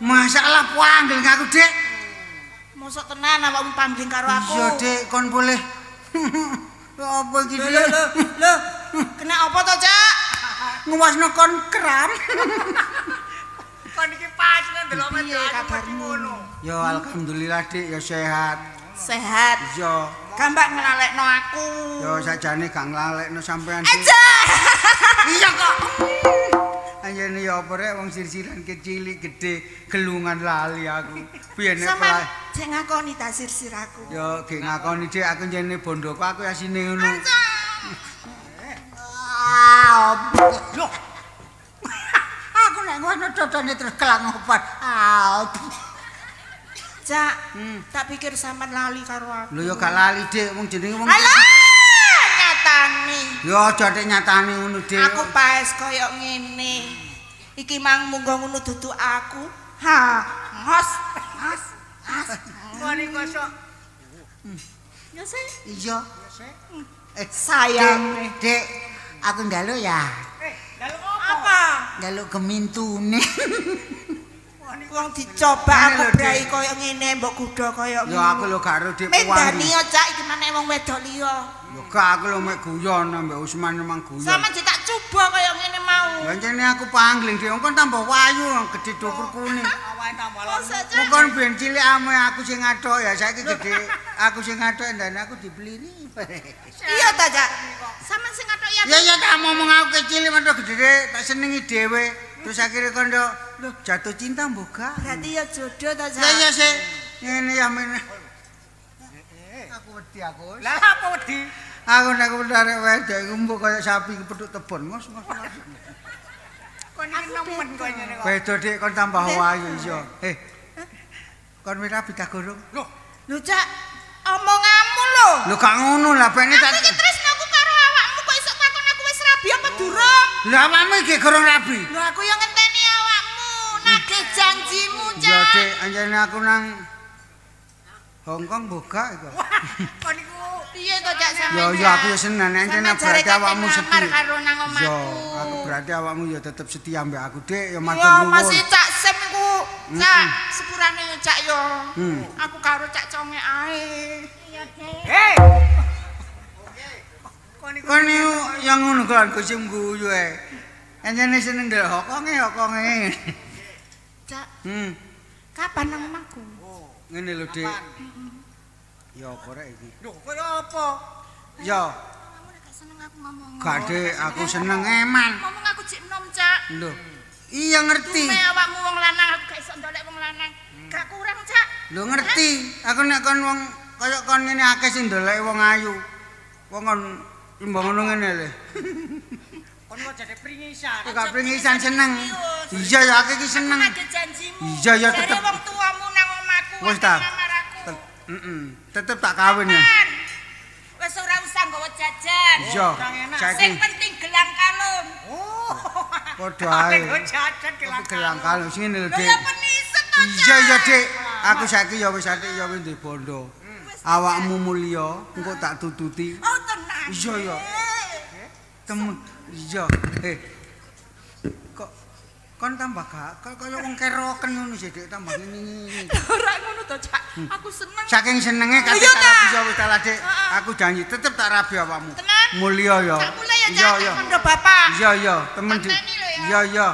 Masalah panggil aku, Dek. Mosok tenan awakmu panggil karo aku. Iya, Dek, kon boleh. Apa iki, Lho, kena apa to, Cak? Nguwasno kon kram. Kon iki pas ndelok Piye kabarmu? Ya alhamdulillah, Dik, ya sehat. Sehat. Ya, Gambak ngelalekno aku. ya sajane gak nglalekno sampean, Dik. Aja. Iya kok. Anjene ya apa rek wong sirsiran kecilik gede gelungan lali aku. Biyen nek Sampeyan jek ngakoni ta sir-sir aku. ya ge ngakoni Dik aku jene bondoko aku asine ngono. Loh, Aku nek ngono dodone terus kelang obat. Cak, tak pikir sampean lali karo aku. Lho ya gak lali Dik wong jenenge wong. Alah, nyatane. Ya aja Dik nyatane ngono Dik. Aku paes kaya ngene. Iki mang munggo ngono dudu aku. Ha, ngos. kon iki kosok Ya sih, Iya. sayang. Dik, aku njaluk ya. lalu apa? Apa? Njaluk gemintune. Wong dicoba Ngene aku lho, brai Dik. kaya ngene mbok kuda kaya ngene. Ya aku lho gak ero Dik Medani puwangi. ya Cak iki maneh wong wedok liya. Ya gak aku lho mek guyon ambek Usman emang guyon. Sama tak coba kaya ngene mau. Ya jane aku pangling Dik, kon tambah wayu gede dhukur kuning. Awake tambah Masa Cak? Mungkin ben cilik ame aku sing ngadok ya saiki gede. Aku sing ngadok ndane aku dibeliri. Iya ta Cak? Sampeyan sing ngatok ya. Ya tak ngomong aku kecil metu gede tak senengi dhewe. Terus akhirnya kon yo jatuh cinta mbok gak. Berarti ya jodoh ta Cak? Ya ya sik. Ngene ya men. Aku wedi aku. Lah apa wedi? Aku nek arek wedok iku mbok kaya sapi kepethuk tebon ngos. Kon iki nemen koyo ngene kok. Wedok Dik kon tambah wayu iya. Kon wis rabi ta gorong? Loh, Lho Cak, omonganmu lho. Lho gak ngono lah bene Aku tak. iki tresnaku karo awakmu kok iso takon aku wis rabi apa durung? Lah awakmu iki gorong rabi. Lho aku yang ngenteni awakmu, nagih janjimu Ya Cak. Dik, anjene aku nang Hongkong buka iku. kon iku Piye to Cak sampeyan? Ya aku ya seneng anjene berarti awakmu setia. karo nang omahku. Yo, aku berarti awakmu ya tetep setia mbek aku, Dik. Ya matur Yo nuwun. masih Cak Sem iku. Cak, sepurane yo Cak yo. Hmm. Aku karo Cak Conge ae. Iya, Dek. hei. Kon iku Kon yo yang ngono kan ku sing guyu ae. Anjene seneng ndelok hokonge. Cak, kapan nang omahku? Ngene lho, Dik. Ya apa rek iki? Loh, koyo apa? Ya, Kamu gak seneng aku ngomong. gak Dik, aku seneng eman. Ngomong aku jek enom, Cak. Lho. Iya ngerti. Tume awakmu wong lanang, aku gak iso ndolek wong lanang. Gak kurang, Cak. Lho ngerti. Aku nek kon wong kaya kon ngene akeh sing ndelok wong ayu. Wong kon imbang ngono ngene lho. Kon kok jadi pringisan. Aku gak pringisan seneng. Iya ya aku iki seneng. Nagih janjimu. Iya ya Jare tetep. wong tuamu nang omahku. Wis ta? nang kamar aku. Tetep tak kawin ya. Wis ora usah nggawa jajan. Iya. Sing Saiki penting gelang kalung. Oh. padha ae. Kok jajan Tapi kelang. gelang kalung sing ngene lho, Lho Dik. ya peniset to, Cak. Iya ya, Dik. Aku saiki ya wis atik ya wis ndek bondo. Awakmu mulya, engko tak tututi. Oh, tenang. Iya ya. Temen. Iya. Kok kon tambah gak kaya wong keroken ngono sih, Dik, tambah ngene. Ora ngono to, Cak. Aku seneng. Saking senenge kate Iya, tak rabi Ta. ya wis tak Dik. Aku janji tetep tak rabi awakmu. Tenan? Mulya ya. Tak mulai ya, Iya, Cak. iya. Kondo bapak. Iya iya, temen di. Pateni lho ya. Iya iya.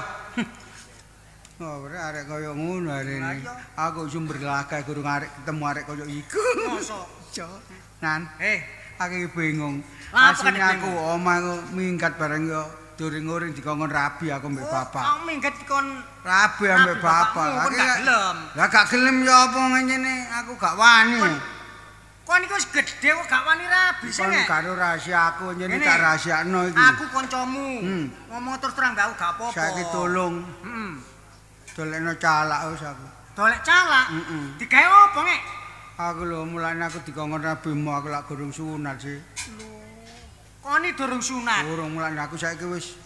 Oh, arek kaya ngono arene. Aku sumber laga gurung arek ketemu arek kaya iku. Mosok. Iya. Nan, aku iki bingung. Lah, apa Asline kan aku omahku minggat bareng yo during-uring dikongkon rabi aku mbek bapak. Aku minggat kon Rabi ambek bapak. Kon gak gelem. Lah gak gelem ya apa ngene aku gak wani. Kon iku wis gedhe kok gak wani rabi sing. Kon karo rahasia aku nyene Ngene. tak rahasiakno iki. Aku kancamu. Hmm. Ngomong terus terang gak apa-apa. Saiki tolong Heeh. dolekno calak wis aku. Dolek calak. Heeh. Digawe apa, Ngek? Aku lho mulane aku dikongkon rabimu aku lak gurung sunat sih. Koni durung sunat. Durung mulane aku saiki wis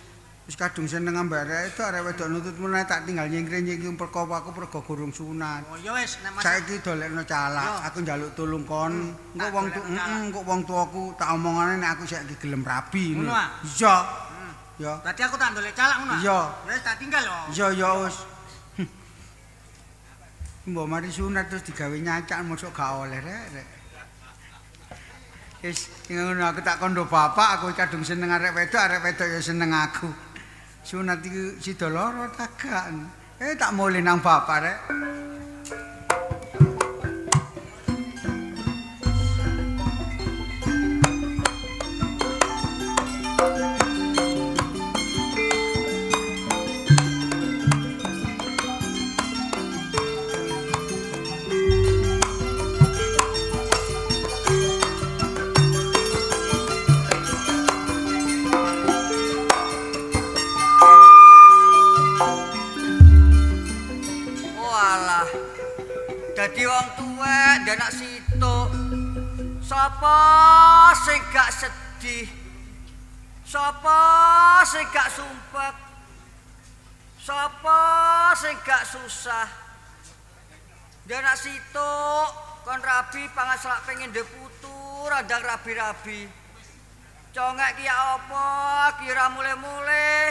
kadung seneng ambek arek itu arek wedok nutut meneh tak tinggal nyingkring-nyingkring perkara aku pergo gurung sunat. Oh ya wis nek Saiki dolekno calak, aku njaluk tulung kon. Engko wong tuaku tak omongane nek aku saiki gelem rabi. Ngono ah? Iya. Ya. Berarti aku tak ndolek calak ngono. Iya. Wis tak tinggal lho. Iya ya wis. Mbok mari sunat terus digawe nyacak mosok gak oleh rek. Wis ngono aku tak kondo bapak aku kadung seneng arek wedok ya seneng aku. Sunat iki sida lara ta gak? Tak mulih nang bapak rek. Dadi wong tuwek ndenak situk. Sapa sing gak sedih? Sapa sing gak sumpek? Sapa sing gak susah? Ndenak situk kon rabi pangaslak pengen ndek putu randang rabi-rabi. Congek ki apa? Kira mulih-mulih.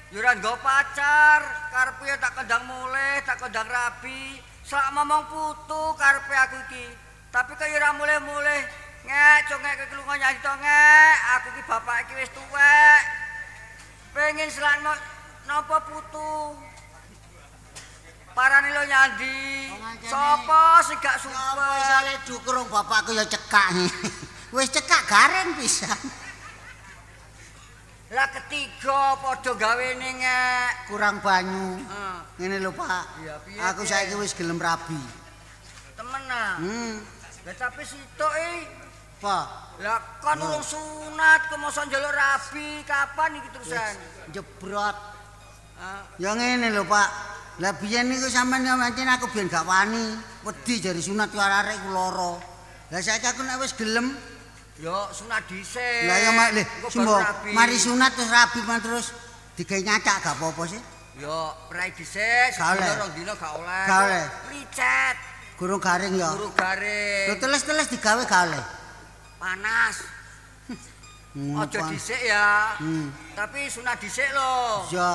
Ya ora nggo pacar, karepe tak kendang mulih, tak kendang rabi. Sak momong putu karepe aku iki. Tapi kaya ora mulih-mulih. Ngek, congek iki lunga nyanyi to ngek. Aku iki bapak iki wis tuwek. Pengen selakno napa putu. Parane lo nyandi. Sapa sing gak sumpah? Apa isale dukurung bapakku ya cekak. Wis cekak gareng pisan. Lah ketiga padha gawene ngek. Kurang banyu. Ngene lho, Pak. Iya, piye? Aku saiki wis gelem rabi. Temenan. Lah tapi sitok Apa? lah kon urung sunat kok mosok njaluk rabi kapan iki terusan? Jebrot. Ya ngene lho, Pak. Lah biyen niku sampean yo pancen aku biyen gak wani. Wedi jare sunat karo arek ku lara. Lah saiki aku nek wis gelem Yo sunat dhisik. lah ya mak sembo mari sunat terus rabi man terus digawe nyacak gak apa-apa sih. Yo prai dhisik sedina rong dina gak oleh. Gak oleh. Licet. Gurung garing ya. Guru garing. Lho teles-teles digawe gak oleh. Panas. Aja dhisik ya. Tapi sunat dhisik lho. Iya.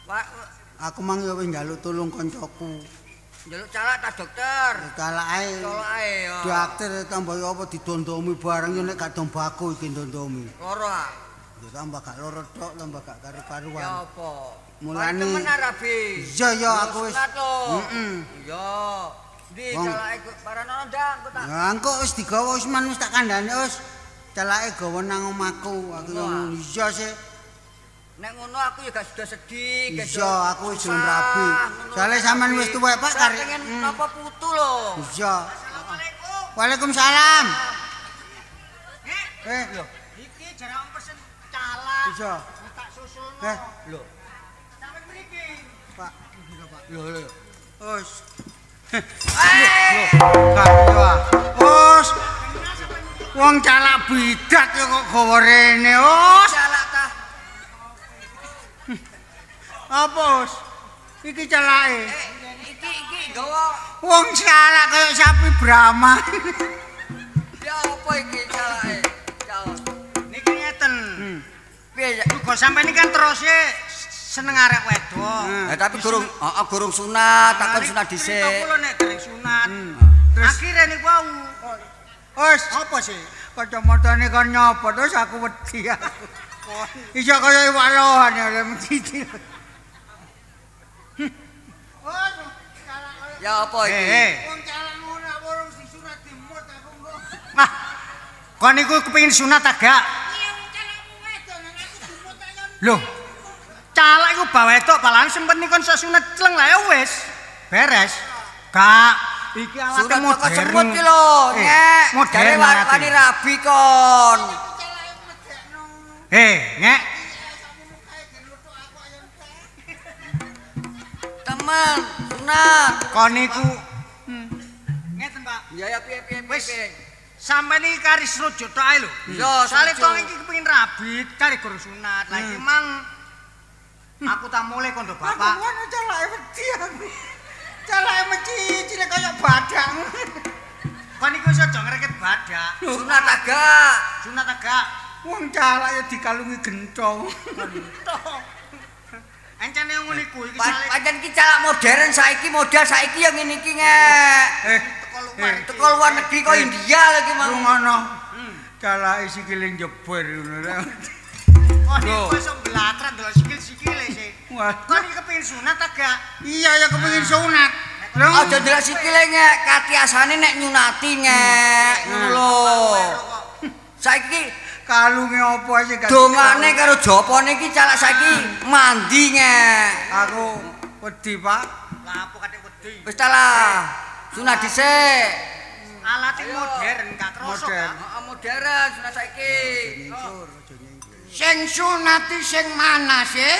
Pak Aku mang ya wis njaluk tulung koncoku. njaluk calak ta dokter. Calak ae. Calak ae yo. Dokter tambah apa didondomi bareng yo nek gak dombako iki dondomi. Loro ah. Ya tambah gak loro tok, tambah gak karu-karuan. Ya apa? Mulane temenan rabi. Iya ya aku wis. Iya. Ndi calake parana ndang kok tak. Ya engko wis digawa wis man wis tak kandhane wis. Calake gawa nang omahku. Aku yo iya sih. Nek ngono aku ya gak sudah sedih, Iya, aku wis gelem rabi. Soale sampean wis tuwek Pak kare. pengen napa putu lho. Iya. Waalaikumsalam. Lho, iki jarang pesen calak. Iya. Tak susulno. Lho. Sampe mriki. Pak. Lho. Wis. Gak iya. Wis. Wong calak bidat kok gawa rene, Os. Calak ta. Apa, Os? Iki calake. Iki gawa. Wong calak kaya sapi Brahma. Ya apa iki calake? Jawab. Niki ngeten. Piye ya? Kok sampean iki kan terus seneng arek wedok. Tapi gurung sunat, takon sunat dhisik. Kula nek dereng sunat. Akhire niku wau. Os, Apa sih? kacamatane kan nyopot terus aku wedi aku. Iso kaya iwak lohan ya lek mesti. Ya apa iki? Wong calak ngono aku urung disunat dimut aku kok. Nah, kon niku kepengin sunat ta gak? Loh, calak iku bawa wedok balahan sempen nih kon sunat celeng lah ya wis. Beres. Gak, iki alat Sunat kok modern. semut ki lho, Nek. Jare Modern wani rabi kon. Ngek. Temen, sunat. Kon niku ngeten, Pak. Ya piye. Wis Sampeyan iki kari srojo tok ae lho. Iya, Soale srojo. tong iki kepengin rabit kari guru sunat. Lah iki mang aku tak mulai kondo Aku bapak. ngono calake wedi aku. Calake meci lek kaya badak. Kon iku iso aja ngreket badak. Sunat agak. Sunat agak. Wong calake dikalungi gentong. Encene ngono iku iki soalé Pancen ki calak modern saiki modal saiki yang ngene iki ngek. Teko luar negeri kok India lagi mau. Ngono. Calake sikile njebur ngono. kon iku iso blatrat delok sikil-sikile sih. Wah. Kon iki kepengin sunat agak. Iya ya kepengin sunat. Lho, Aja ndelok sikile ngek, katiasane nek nyunati ngek. Ngono lho. Saiki kalunge apa sih gak dongane karo jopone iki calak saiki mandi ngek. aku wedi, Pak. Lah apa kate wedi. Wis ta lah. Sunat dhisik. Alate modern gak kroso Modern. Kak. Heeh modern sunat saiki. Sing sunati sing mana sih?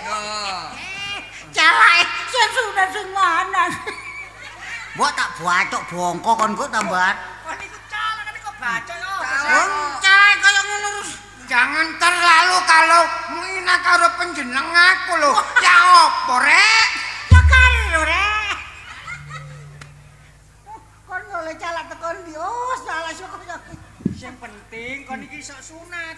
Nah. Calake sing sunat sing mana? Mbok tak bacok bongko kon kok tambahan. Kon iku calak kan kok baca yo. Wong calake kaya ngono. Jangan terlalu kalau menghina karo penjeneng aku lho. Ya opo rek? Ya karo rek. Kon oleh calak tekon ndi? Oh, salah sok kaya. Sing penting kon iki iso sunat.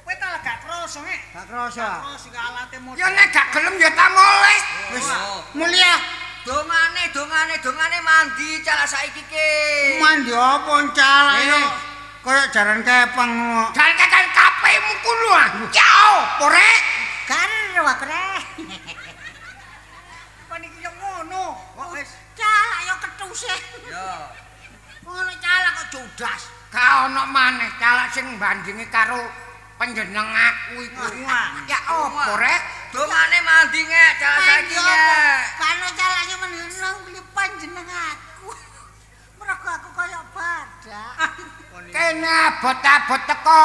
Kowe tak gak kroso nek. Gak kroso. Kroso iki alate modern. Ya nek gak gelem ya tak mulai. Wis Oh. mulia. Dongane mandi calak saiki ki. Mandi apa calak yo? Kaya jaran kepang ngono. Jaran kepang kapemu kulo ah. Ya opo rek? Karo aku rek. Kon iki yo ngono. Kok wis Calak yo ketuse. Ya. Ngono calak kok judas. Ka ono maneh calak sing bandingi karo panjeneng aku iku. Ya opo rek? Dongane mandi ngek calak saiki ngek. Karena calaknya menenang beli panjeneng aku. Mergo aku kaya badak. Kene abot-abot teko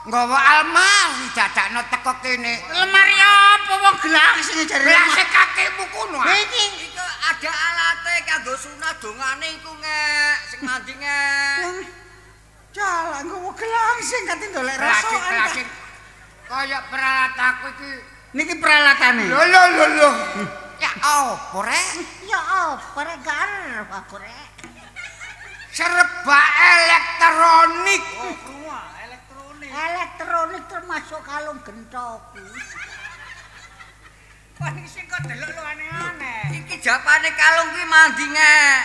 nggawa almari dadakno teko kene. Lemari apa wong gelang sing jare gelang kakekmu kuno. Iki Iku ada alate kanggo sunat dongane iku ngek, sing mandi ngek. Jalan nggawa gelang sing kate ndolek rasokan. Kaya peralat aku iki. Niki peralatane. Lho. Ya opo rek? ya apa rek karo aku rek. Serba elektronik. oh rumah elektronik. Elektronik termasuk kalung gentokku. Kon iki sing kok delok lu aneh-aneh. Iki japane kalung kuwi mandi ngek.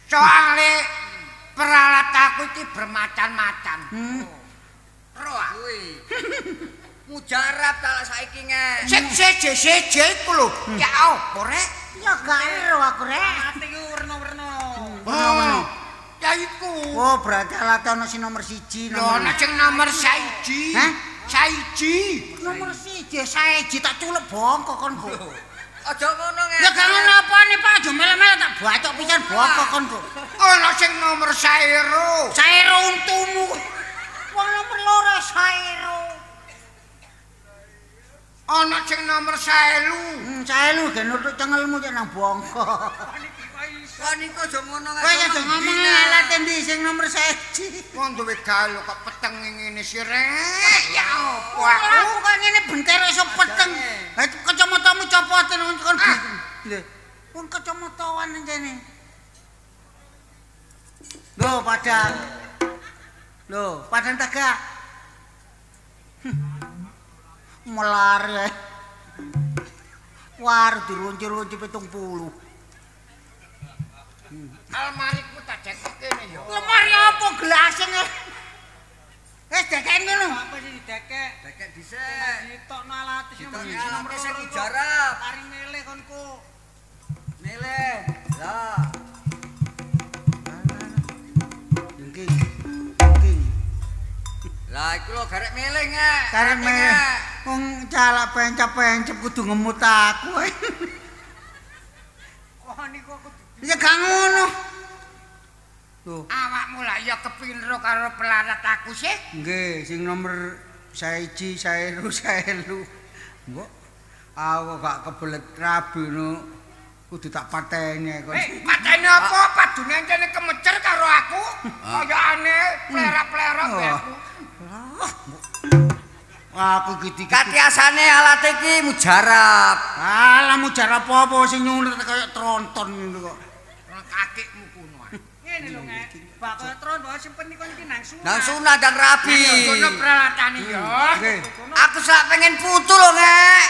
Soale peralat aku iki bermacam-macam. Roh kuwi. Mujarab calak saiki ngek. Sing seje-seje iku lho. Ya opo rek? Ya karo aku rek. Ati ku werna-werna. Oh, ya iku. Oh, berarti alat ono sing nomor 1 Lho, nek sing nomor 1. Hah? 1. Nomor 1 saiji tak culep bongkok kon kok. Aja ngono ngek. Ya gak ngono apane Pak, aja mele-mele tak bacok pisan bokok kon kok. Ono sing nomor 1. Sairo untumu. Wong nomor 2 sairo. Ono sing nomor 1000. Saelu gen nutuk cengelmu cek nang bongkok. Kon iku aja ngono ngek. Kowe aja ngomong alat endi sing nomor 1. Wong duwe gawe kok peteng ngene sih rek. Ya opo Aku kok ngene bentere iso peteng. Ha kacamatamu copoten kon. Lho, wong kacamataan nang kene. Lho, padang. Lho, padang tegak. Melar. War dirunci-runci 70. Almariku tak cek kene yo. Lemari apa gelasing? Wis dekek ngono. Apa sih didekek? Dekek dhisik. Ditokno alat sing nomor Ditokno 1 nomor alat sing 2. mujarab. Kari milih konku. Milih. Lah. Dengking. Lah iku lho garek milih ngek. Karep Garek ngek. wong calak pencap-pencep kudu ngemut aku. Oh niku aku Ya gak ngono. Tuh, Awakmu lah ya kepinro karo pelarat aku sih. nggih sing nomor 1 saelu. Mbok aku gak kebelet rabi no. Kudu tak pateni kok. Pateni apa? kudune encene kemecer karo aku. Kayane plerak-plerak aku. Aku iki Katiasane alat iki mujarab. Alah mujarab apa sing nyulut kaya tronton ngono kok. Kakekmu kuno. Ngene lho, Ngek. Bakal tronton simpen niku iki nang sunah. Nang sunah dan rabi. Kono pralatane ya. Nggih. Aku sak pengen putu lho, Ngek.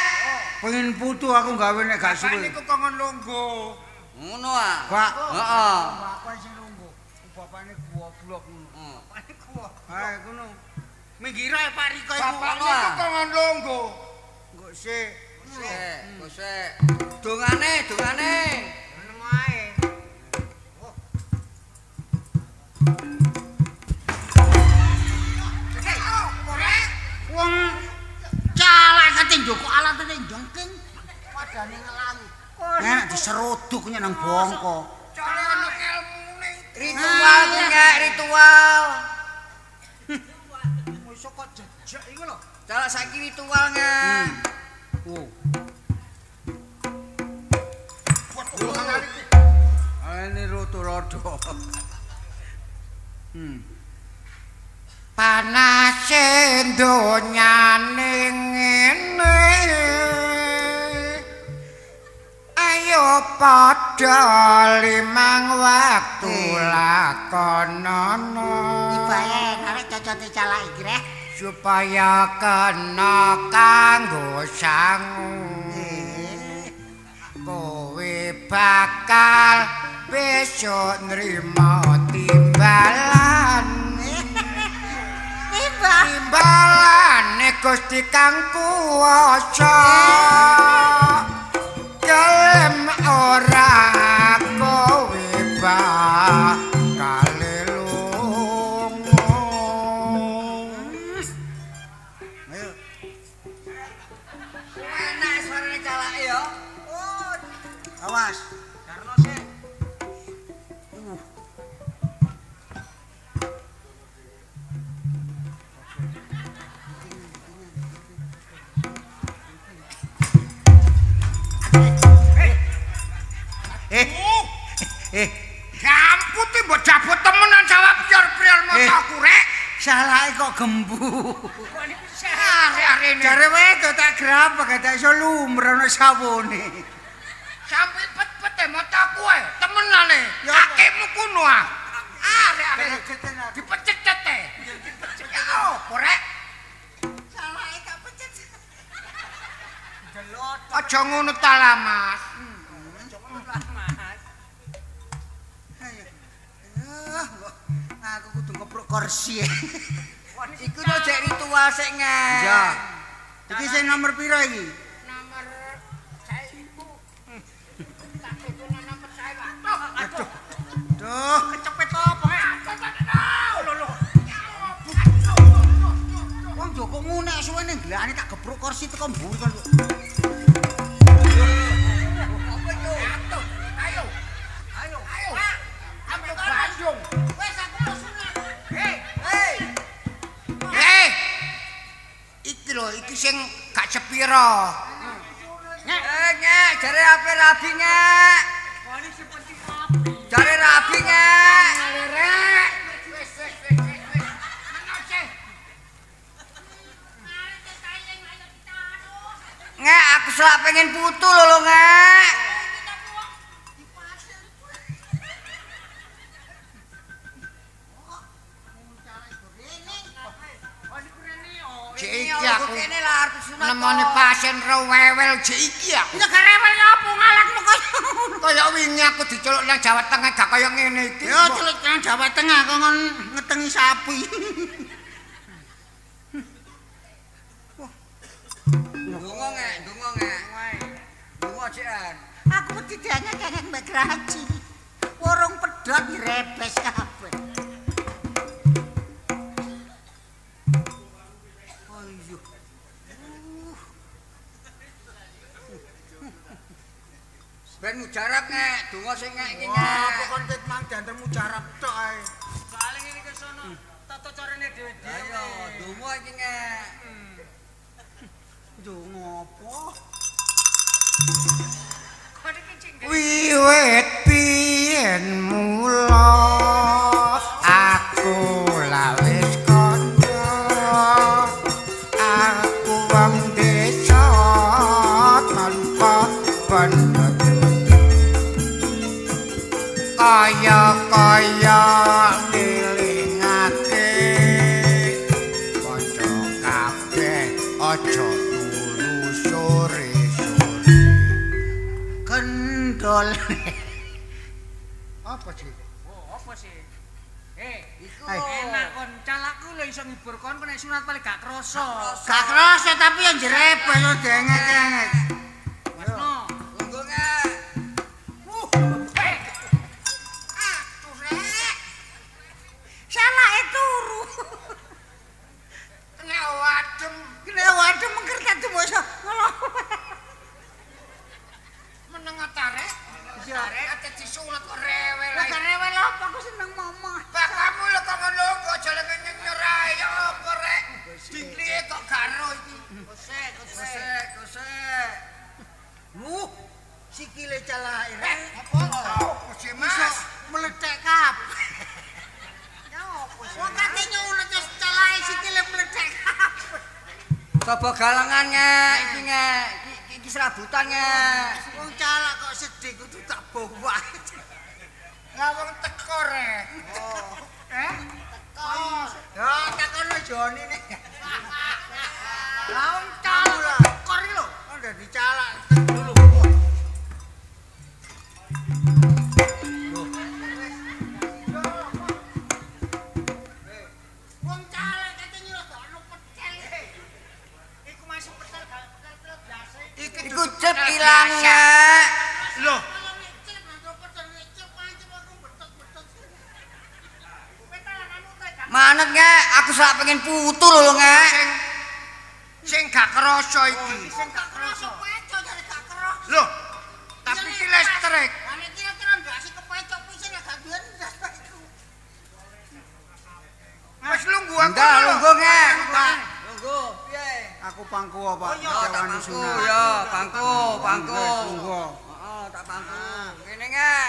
Pengen putu aku gawe nek gak suwe. Niku kongon longgo. Ngono ah. Pak. Heeh. Bapak sing longgo. Bapakne goblok ngono. Bapakne goblok. Hae ngono. Minggir ae Pak Riko iku. Bapak niku kongon longgo. Engko sik. Sik. Dongane. Nang ae. Wong calak kate njoko alatane jengking. Padane ngelayu. Nek diseruduk nyek nang bongko. Jane ana ilmune. Ritual ku, Ngek, ritual. Wis kok jejak iku lho. Calak saiki ritual, Ngek. Oh. Ini rodo-rodo. Panase donyane ngene. Ayo padha limang wektu lakonana. Ibae arek cocote calak iki rek. Supaya kena kanggo sangu. Kowe bakal besok nrimo timbalan. Timbalane Gusti Kang Kuwasa. Gelem ora kowe bakal lunga. Ayo. Enak suarane calak ya. Awas. Karno sih. Gamputi mbok jabut temenan jawab priol motoku rek. Salahe kok gembu. Kok niku arek-arek Jare wedok tak grabak gak iso lumrah sawone. sampai pet-pet motoku ae temenane. Kakekmu kuno ah. Arek-arek dipecet-cet e. Ya opo rek? Salahe gak pecet. Aja ngono ta lah, Mas. Aku kudu ngepruk kursi. Iku lho jek ritual sik, Ngek. Ya. Iki sing nomor piro iki? Nomor saya iku. Tak tutuno nomor saya, Pak. Aduh. Duh, Kecepet apa ya? Lho. wong Joko ngunek suwene glane tak gepruk kursi teko mburi kon. Ayo. Ambil Bandung. Wes aku mau sunat. Hei. Iki lho, iki sing gak sepiro. Ngek, jare ape rabi, Ngek. Jare rabi, Ngek. Rek. Ngek, aku selak pengen putu lho, Ngek. Iki aku kene lah arep sunat. nemoni pasien rewel iki aku. Ya gak rewel ya apa ngalakno Kaya wingi aku diceluk nang Jawa Tengah gak kaya ngene iki. Yo celuk nang Jawa Tengah kok ngon ngetengi sapi. Donga, Ngek. Donga jekan. Aku wedi dianyek-anyek mbek Graji. Warung pedhot direbes kabeh. Ben mujarab, Ngek. Donga sing Ngek iki, Wah, Ngek. pokon ket mang janten mujarab tok ae. Soale ngene iki sono tata carane dhewe-dhewe. Ayo, donga iki, Ngek. Yo ngopo? Kok iki cing Wiwit biyen mulai kula aku lawis kandha aku wong desa tanpa penduduk kaya ngelingake kanca kabeh aja turu sore-sore kendol apa sih? Oh, apa sih? Iku enak kon calakku lho iso ngibur kon nek sunat paling gak krasa. Gak krasa tapi yang jerebes yo dengek-dengek. Masno. Tunggu nggak? Aduh rek. Salake turu. Kena wadem mengkerta tuh bos. Meneng atare. Arek ate disulat kok rewel. Lah rewel apa aku seneng mama. Pak kamu lho kok ngono kok jalan nyerai ya apa rek. Dikliye kok garo iki. Gosek. Sikile calake rek. Apa sih Mas? Meletek kap. Ya apa sih? Wong kate nyulut wis calake sikile meletek kap. Coba galangan ngek, iki serabutan ngek. Wong calak kok sedih kudu tak bawa. Ngawang teko rek. Oh. Teko. Ya tekono Joni nek. Lah wong calak tekor iki lho. Kok dadi calak dulu. Wong calak kate nyuruh kok ono pecel. Iku masuk pecel biasa. Iku cep ilang ngek. Loh, Manet ngek, aku sak pengen putu lho ngek. sing gak krasa iki. Sing gak krasa peco jare gak krasa. Loh, tapi iki listrik. Lah iki kira ndasi kepecok pisan gak duwe ndas iku. Wis lungguh aku. Enggak, lungguh ngek. Lungguh, piye? Aku pangku apa? Tak pangku, ya, pangku. Lungguh. Heeh, tak pangku. Ngene ngek.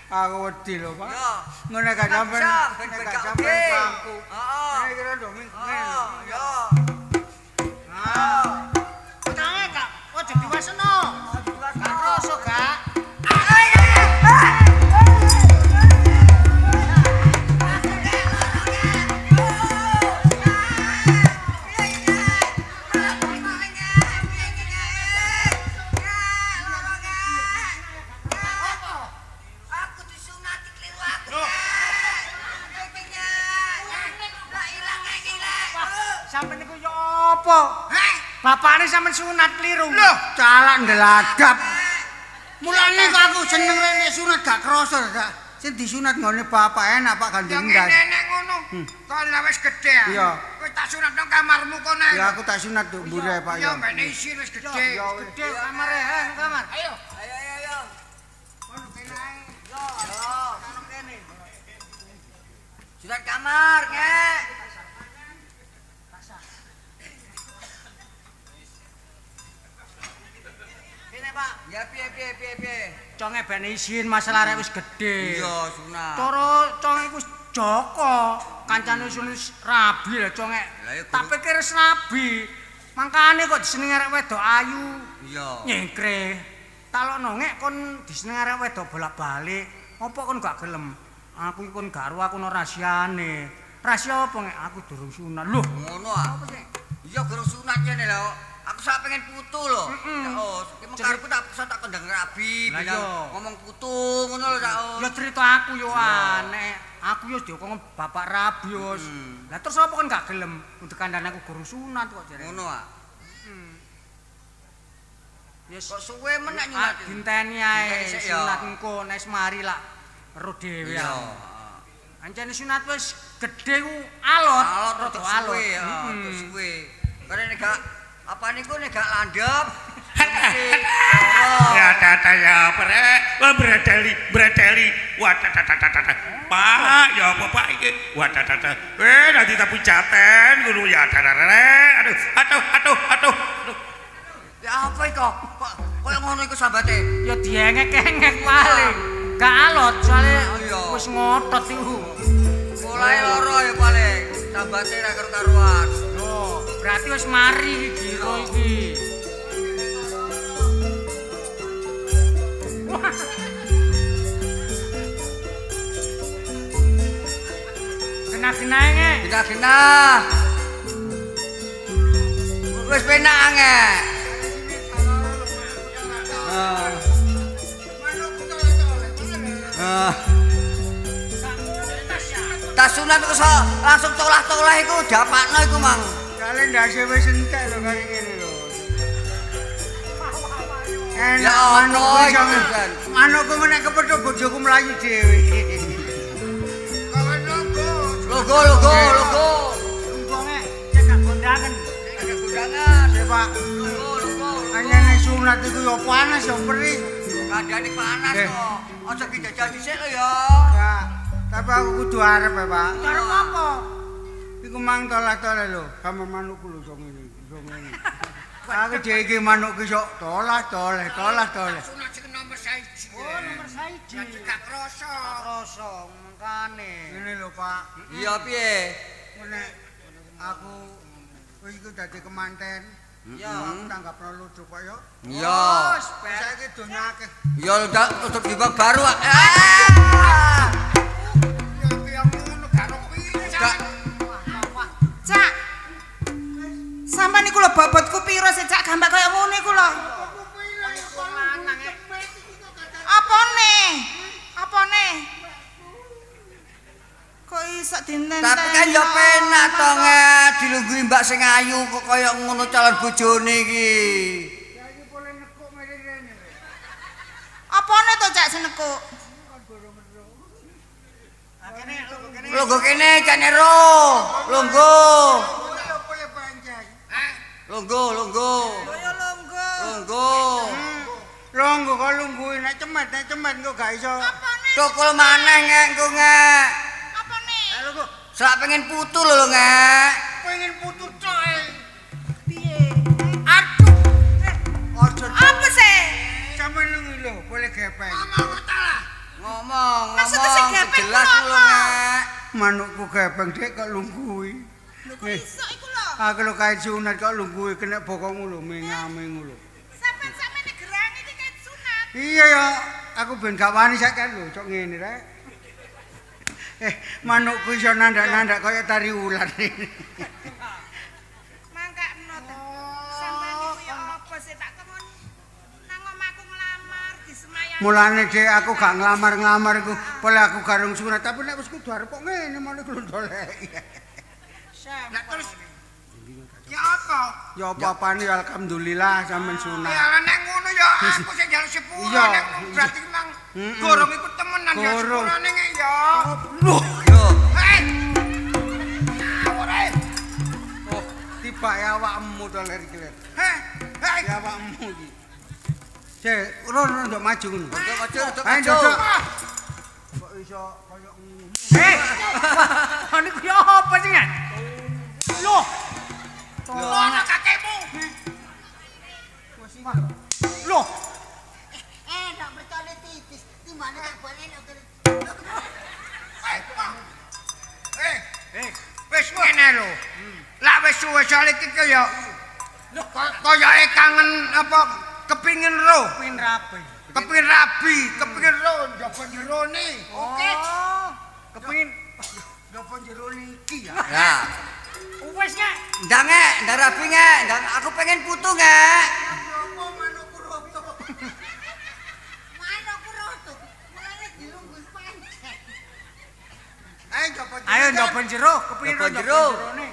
Aku wedi lho, Pak. Ya. Ngene gak sampean. Ben Gak gak sampean oke. pangku. Heeh. Ngene kira doming. Ya. Utange gak ojo diwasno. Gak krasa gak. Sampeyan niku yo apa? Bapakne sampeyan sunat kliru. Loh, calak ndeladap. Mulane kok aku seneng rene sunat gak krasa gak. Sing disunat ngene bapak enak Pak gandeng ndas. Nenek ngono. Kalau wis gedhe ya. Iya. Kowe tak sunat nang kamarmu kono. Ya aku tak sunat nduk mbure Pak Ya ya. mbene isin wis gedhe. Gede kamare, nang kamar. Ayo. Ayo. Kono kene ae. Yo. Kene. Sudah kamar ngek. Kene Pak. Ya piye. Conge ben isin masalah arek wis gedhe. Iya, sunat. Cara conge iku Joko, kancane wis rabi lho conge. Lah ya Tak pikir wis rabi. Mangkane kok diseneng arek wedok ayu. Iya. Nyengkre. Talokno ngek kon diseneng arek wedok bolak-balik. Apa kon gak gelem? Aku iki kon gak aku ono rahasiane. Rahasia apa ngek aku durung sunat. Lho, Ngono ah. Iya guru sunat kene lho. Aku sak pengen putu lho. Oh, ki mengkarepku tak pesan tak kondang rabi, Lah bilang iya. ngomong putu ngono lho Cak. ya cerita aku yo aneh. Aku yo diokong bapak rabi yo. Lah terus apa kon gak gelem? Untuk kandhane aku guru sunat kok jare. Ngono ah. Yes. Kok suwe men nek nyunat. Dinteni ae Dinteni sik, ya. sunat engko nek mari lak ero dhewe Iya. ya. Ancene sunat wis gedhe ku alot, rada alot. Suwe ya, rada suwe. Karena nek gak apa niku nek gak landhep. Ya tata ya prek. Wah bradeli. Wah tata. Pak, ya apa Pak iki? Wah tata. Nanti tapi jaten ngono ya darare. Aduh. Ya apa iki kok? Kok koyo ngono iku sambate? Ya diengek-engek paling. Gak alot soalnya wis ngotot iku. Mulai loro ya paling. Sambate ra karo-karuan. Oh, berarti wis mari iki giro iki. Kena-kena nge. Kena-kena. Wis penak nge. Tas sunat kok langsung tolah-tolah iku dapakno iku mang. Kale ndase wis entek lho kali ngene lho. Ya ono iki kan. Manukku nek kepethuk bojoku mlayu dhewe. Kawan logo. Logo. Untunge cekak kondangan. Ada gudangan. Pak. Logo. Anyane sunat iku yo panas yo perih. Kadane panas kok. Aja dijajal dhisik lho ya. Ya, tapi aku kudu arep ya, Pak. Arep apa? Iku mang tolah-tolah lho, sama manukku lho sok ngene. Aku dhewe manukku sok tolah-tolah. Sunat sing nomor 1. Oh, nomor 1. Gak kroso. Kroso mengkane. Ngene lho, Pak. Iya piye? Nek aku wis iku dadi kemanten. Ya, aku tanggapno lucu kok yo. iya. Saiki donya akeh. Ya udah tutup jubah baru. Cak. Sampeyan niku lho bobotku piro sih Cak gambak kaya ngono iku lho. Apane? Kok iso dinten. Tapi kan ya penak to nge dilungguhi Mbak sing ayu kok kaya ngono calon bojone iki. Apane to Cak senekuk? Lungguh kene jane ro. Lungguh. Lungguh. Kaya longgo. Lungguh. Longgo kok lungguhi nek cemet kok gak iso. Apane? Tukul maneh nge engko nge. Apane? Sak pengen putu lho nge. Pengen putu tok. Piye? Ojo Apa sih? sampean lho boleh gepeng. Ngomong. Maksudnya sing gepeng jelas ku lho apa? nge. Manukku gepeng dek kok lungguhi. Lho kok iso iku lho? Aku lho kae sunat kok lungguhi kena bokongmu lho mengamingu lho. Sampeyan nek gerang iki kae sunat. Iya ya, aku ben gak wani sak kan lho, cok ngene rek. Manukku iso nandak-nandak kaya tari ular. Mangkakno ta. Sampeyan niku ya apa sih tak kemon nang omahku nglamar disemayang. Mulane dhek aku gak nglamar-nglamar iku, boleh aku garung sunat, tapi nek wis kudu arep kok ngene malah kudu doleki. Lah terus Ya apa? Ya apa-apane alhamdulillah sampean sunat. Ya nek ngono ya aku sing njaluk sepuro Iya. nek berarti memang gorong iku temenan ya Gorong. sepurane nge ya. Loh, Yo. oh, tiba ya awakmu to ler iki ler. Ya awakmu iki. Cek, ora ndok maju ngono. Ojo. Ayo ndok. Kok iso kaya ngono. Niku ya apa sih nge? Loh. Ono kakekmu. Loh. Nak bercale tipis. Di mana tak boleh nak Wis ngene lho. Lah wis suwe sale iki kaya kaya kangen apa kepingin roh, Pin rapi. kepingin rabi, kepingin roh njaba jerone. Oke. Kepingin njaba jerone iki ya. Ya. Wis nge. Ndang nge, ndang rapi nge, ndang aku pengen putu nge. Manukku roto. Manukku roto. Mulane dilungguh pancet. Ayo njaba Ayo njoben jero, kepengin Njoben njoben jero. jerone.